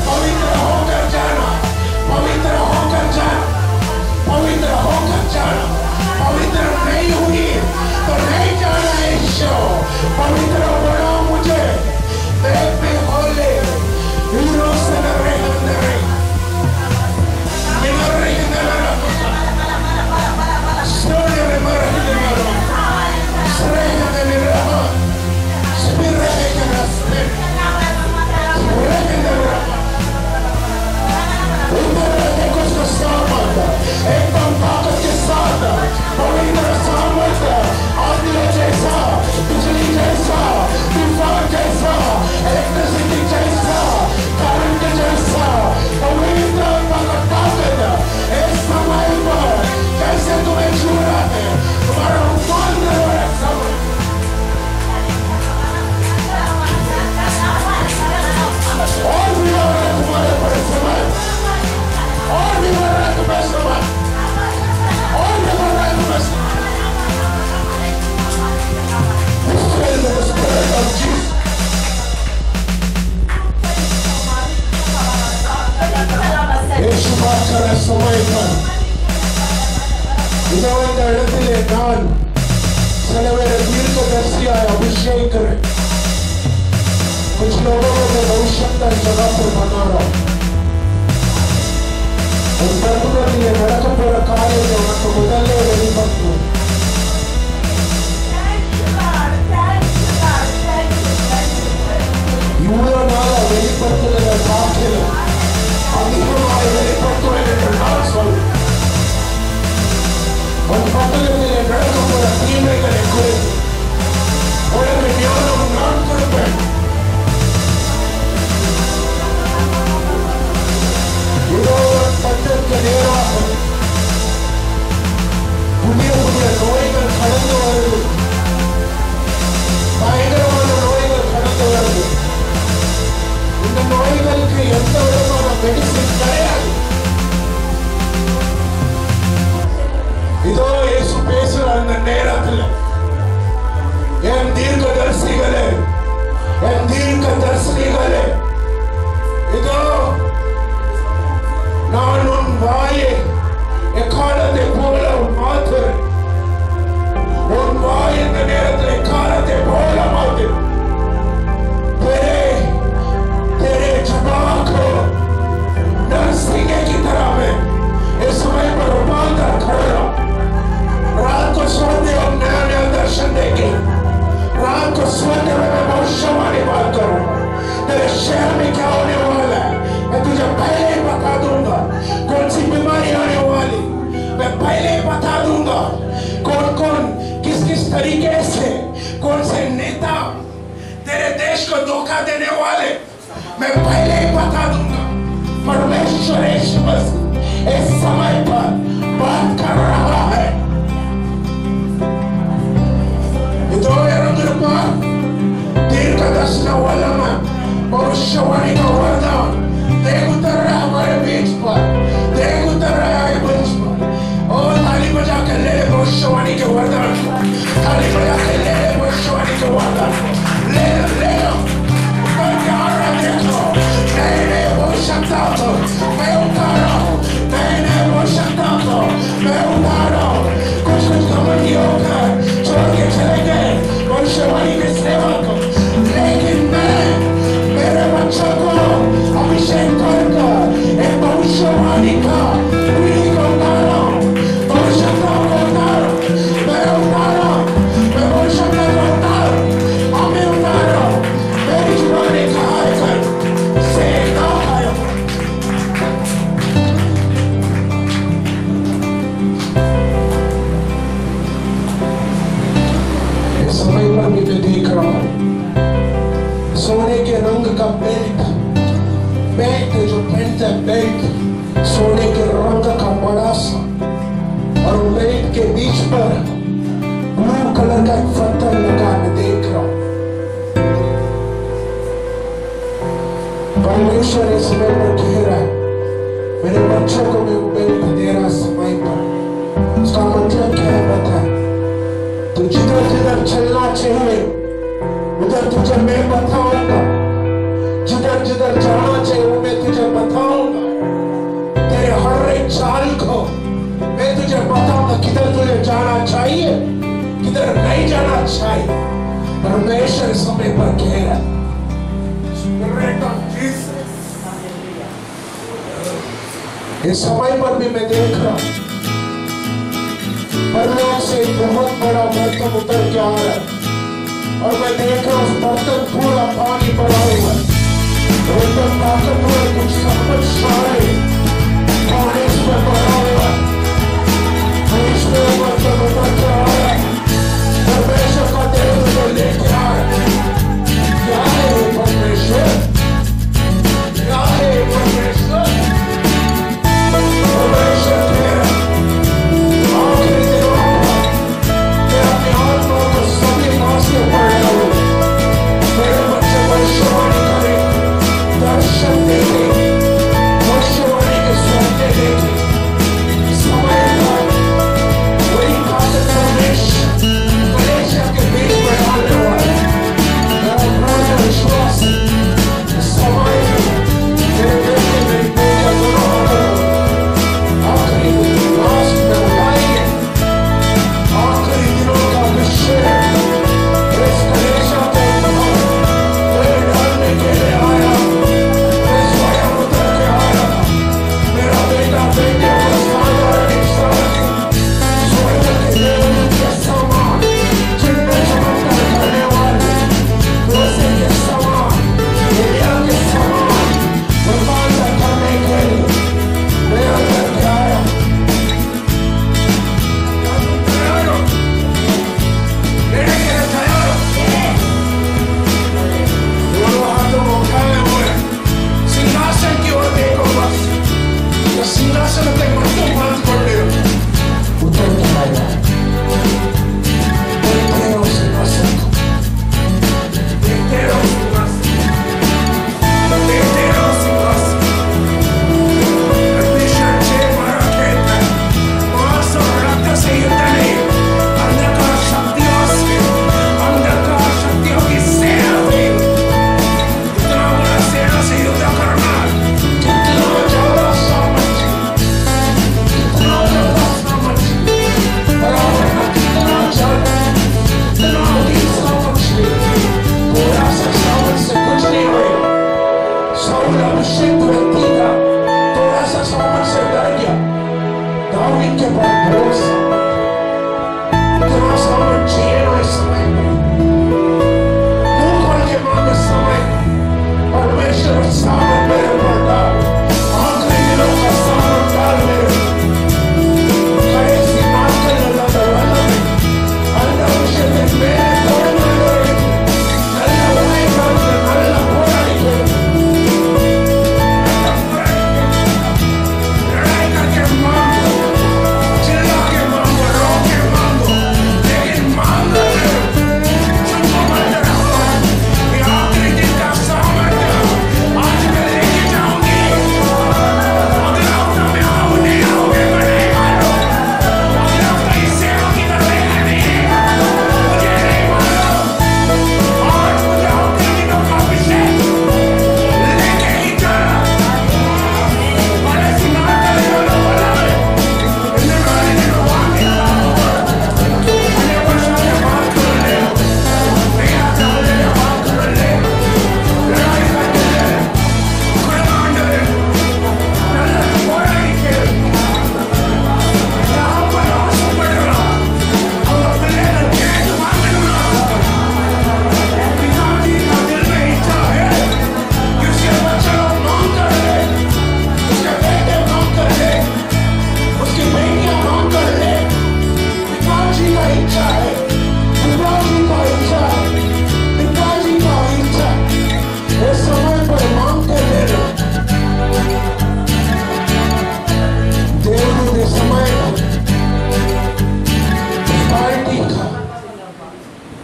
पवित्र दौरान चले मेरे दीर्घदर्शी आए अभिषेक करें। कुछ लोगों को मैं भविष्य जगह पर बना रहा हूं। तत्वದಲ್ಲಿ ನರಕಪುರ ಕಾರ್ಯಕ್ಕೆ ಮತ್ತು ಮೊದಲೇ ರೆಡಿಪಟ್ಟು ಇವರನಾಲ வெளிப்படுத்துகிற சாட்சியில் அதிகமாக வெளிப்படுத்துவேன் நான் சொல். உன் பக்கத்தில் நடக்கப்புற தீமைகளை குறித்து உனக்கு ஞானம் நான் கொடுப்பேன். இதோ சட்டத்துக்கு நேராக புதிய புதிய நோய்கள் கடந்து வருது. பயங்கரமான நோய்கள் கடந்து வருது. இந்த நோய்களுக்கு எந்த விதமான மெடிசின் கிடையாது. இதோ இயேசு பேசுற அந்த நேரத்தில் என் தீர்க்கதரிசிகளே, என் தீர்க்கதரிசிகளே, இதோ நான் உன் வாயை எக்காலத்தை போல மாற்றுறேன். உன் வாய் இந்த நேரத்தில் எக்காலத்தை போல மாற்று. तेरे जबान को नरसिंह की तरह में इस समय पर रूपांतर करो. रात को सोते हम नया नया दर्शन देंगे. रात को सोते हुए मैं भविष्यवाणी बात करूं. तेरे शहर में क्या होने वाला है मैं तुझे पहले ही बता दूंगा. कौन सी बीमारी आने वाली मैं पहले ही बता दूंगा. कौन कौन किस किस तरीके से कौन से नेता तेरे देश को धोखा देने वाले मैं पहले ही बता दूंगा. परमेश्वर यीशु मसीह इस समय पर बात कर रहा है. इधर यरुद्रमा दीर्घदर्शन वाला में भविष्यवाणी का वरदान देख उतर रहा है हमारे बीच पर. देख उतर रहा है बीच पर. और ताली बजा के ले भविष्यवाणी के वरदान को. ताली बजा के ले भविष्यवाणी के वरदान को. ले ले नए भविष्यता को मैं उतारा हूँ. नए भविष्यता को मैं उतारा हूँ. कुछ कुछ घमंडी होकर छोड़ के चले गए भविष्यवाणी के सेवा को. लेकिन मैं मेरे बच्चों को अभिषेक कर एक भविष्यवाणी का पीढ़ी को उतारा हूँ. भविष्यता को उतारा मैं उतारा मैं भविष्यता को उतारा हमें उतारा. मेरी जुबानी कहा कर से ना आया. इस समय पर भी मैं देख रहा हूँ सोने के रंग का बेल्ट जो पहनता है बेल्ट सोने के रंग का बड़ा सा और बेल्ट के बीच पर ब्लू कलर का एक पत्थर लगा मैं देख रहा हूँ. परमेश्वर इस समय पर कह रहा है मेरे बच्चों को मैं बेल्ट दे रहा समय पर. उसका मतलब क्या है पता है? तो जिधर जिधर चलना चाहिए उधर तुझे मैं बताऊंगा. जिधर जिधर जाना चाहिए वो मैं तुझे बताऊंगा. तेरे हर एक चाल को मैं तुझे बताऊंगा. किधर तुझे जाना चाहिए किधर नहीं जाना चाहिए. परमेश्वर समय पर कह रहा है इस समय पर भी मैं देख रहा हूं परलोक से एक बहुत बड़ा बर्तन उतर के आ रहा है और मैं देख रहा हूं उस बर्तन पूरा पानी भरा हुआ है. बर्तन ताकतवर कुछ शक्तिशाली पानी इसमें भरा हुआ है. इसमें बर्तन उतर के आ रहा है. परमेश्वर का देव को लेके आ रहा है. क्या है परमेश्वर? क्या है परमेश्वर? परमेश्वर तेरा आखिरी दिनों में अपने आत्मा को सभी मांसों पर डालो. मेरे बच्चे भविष्यवाणी करें, दर्शन देखें, भविष्यवाणी के स्वप्न देखें. समय पर वही बात परमेश्वर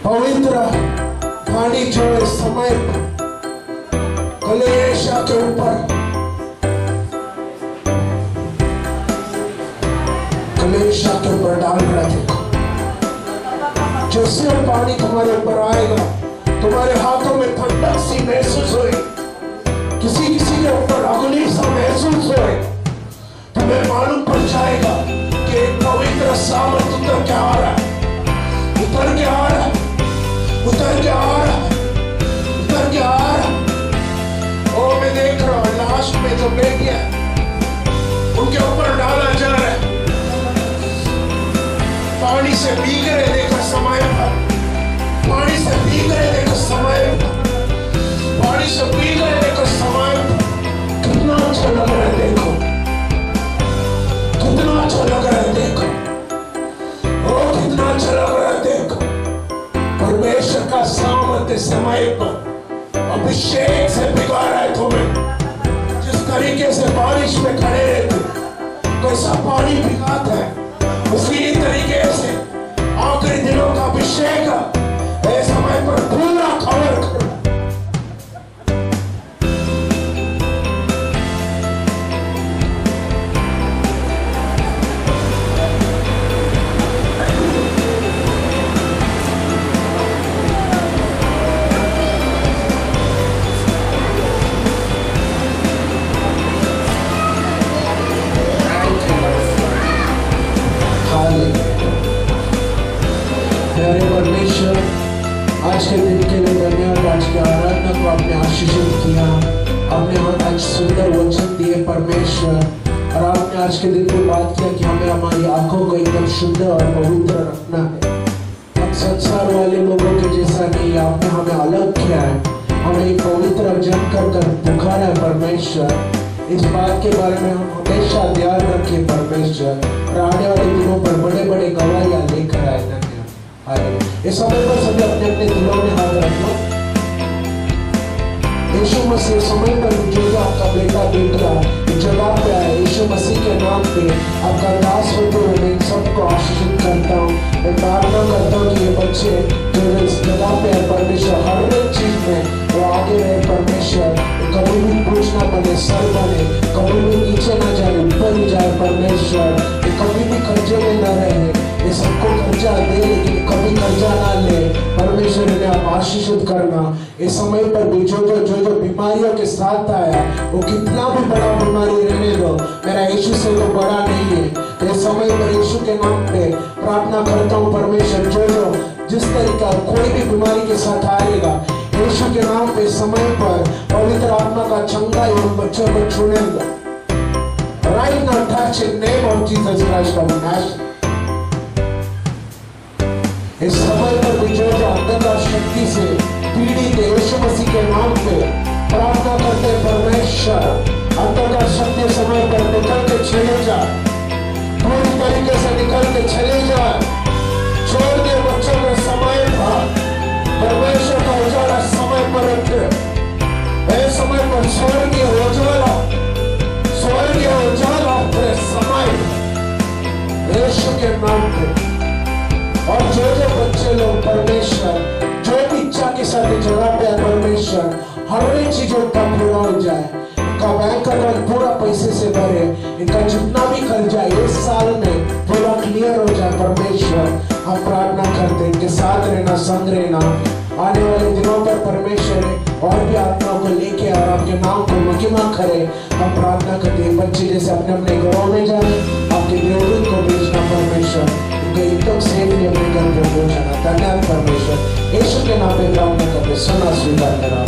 पवित्र पानी जो इस समय कलेशा के ऊपर डाल रहा है। जैसे पानी तुम्हारे ऊपर आएगा, तुम्हारे हाथों में ठंडक सी महसूस हुई, किसी के ऊपर अग्नि सा महसूस हुई, तुम्हें मालूम पड़ जाएगा कि एक पवित्र सामर्थ उतर के आ रहा है, उतर के आ रहा है, उतर के आ रहा है, उतर के आ रहा है। ओ मैं देख रहा हूं लास्ट में जो बेटियां उनके ऊपर डाला जा रहा है, पानी से भीग रहे देखो समय पर, पानी से भीग रहे देखो समय पर, पानी से भीग रहे देखो समय पर। कितना अच्छा लग रहा है देखो, कितना अच्छा लग रहा है देखो, ओ कितना अच्छा लग रहा है देखो। परमेश्वर का सामर्थ्य समय पर अभिषेक से भिगा रहा है तुम्हें। जिस तरीके से बारिश में खड़े रहते कैसा पानी भिगाता है, उसी तरीके से आखिरी दिनों का अभिषेक ऐसे समय पर पूरा कवर करो। आज के दिन के लिए धन्यवाद। आज की आराधना को आपने आशीषित किया, आपने हमें आज सुंदर वचन दिए परमेश्वर, और आपने आज के दिन में बात किया कि हमें हमारी आंखों को एकदम शुद्ध और पवित्र रखना है। हम संसार वाले लोगों के जैसा नहीं, आपने हमें अलग किया है, हमें एक पवित्र जन कर पुकारा है परमेश्वर। इस बात के बारे में हम हमेशा ध्यान रखें परमेश्वर, और आने वाले दिनों पर बड़े बड़े गवाहियां लेकर आए। इस समय पर सभी अपने अपने दिलों में हाथ रखना। यीशु मसीह समय पर जो आपका बेटा देख रहा जगह पे आए, यीशु मसीह के नाम पे आपका दास होते हुए मैं सबको आशीषित करता हूँ। मैं प्रार्थना करता हूँ कि ये बच्चे जो इस जगह पे है परमेश्वर, हर एक चीज में वो आगे रहे परमेश्वर, कभी भी पूछ ना बने, सर बने, कभी भी नीचे ना जाए, ऊपर ही जाए परमेश्वर, कभी भी कर्जे में न रहे। ये सबको कर्जा दे लेकिन कभी कर्जा ना ले परमेश्वर, ने आप आशीषित करना। इस समय पर भी जो बीमारियों के साथ आया, वो कितना भी बड़ा बीमारी रहने दो, मेरा यीशु से तो बड़ा नहीं है। इस समय पर यीशु के नाम पे प्रार्थना करता हूँ परमेश्वर, जो जिस तरीका कोई भी बीमारी के साथ आएगा, यीशु के नाम पे समय पर पवित्र आत्मा का चंगा उन बच्चों को छूने दो। Right now, touch in name of Jesus Christ of Nazareth. इस समय पर भी जो अंधकार शक्ति से पीड़ित है, यीशु मसीह के नाम पे प्रार्थना करते परमेश्वर, अंधकार शक्ति समय पर निकल के चले जाए, पूरी तरीके से निकल के चले जाए। छोड़ दे बच्चों में समय पर परमेश्वर का उजाला समय पर रखे। ऐसे समय पर स्वर्गीय उजाला, स्वर्गीय उजाला तेरे समय यीशु के नाम पे। और जो बच्चे लोग परमेश्वर जो भी इच्छा के साथ जगह पे परमेश्वर, हर एक चीजों का पूरा हो जाए, इनका बैंक अकाउंट पूरा पैसे से भरे, इनका जितना भी कर्जा इस साल में पूरा क्लियर हो जाए परमेश्वर। हम प्रार्थना करते हैं इनके साथ रहना, संग रहना, आने वाले दिनों पर परमेश्वर और भी आत्माओं को लेके और आपके नाम को महिमा करे। हम प्रार्थना करते हैं बच्चे जैसे अपने अपने घरों में जाए, आपके देवदूत को भेजना परमेश्वर, एकदम सेफली अपने घर पर पहुंचाना। धन्यवाद परमेश्वर, यीशु के नाम पे प्रार्थना करते, सुना स्वीकार करा।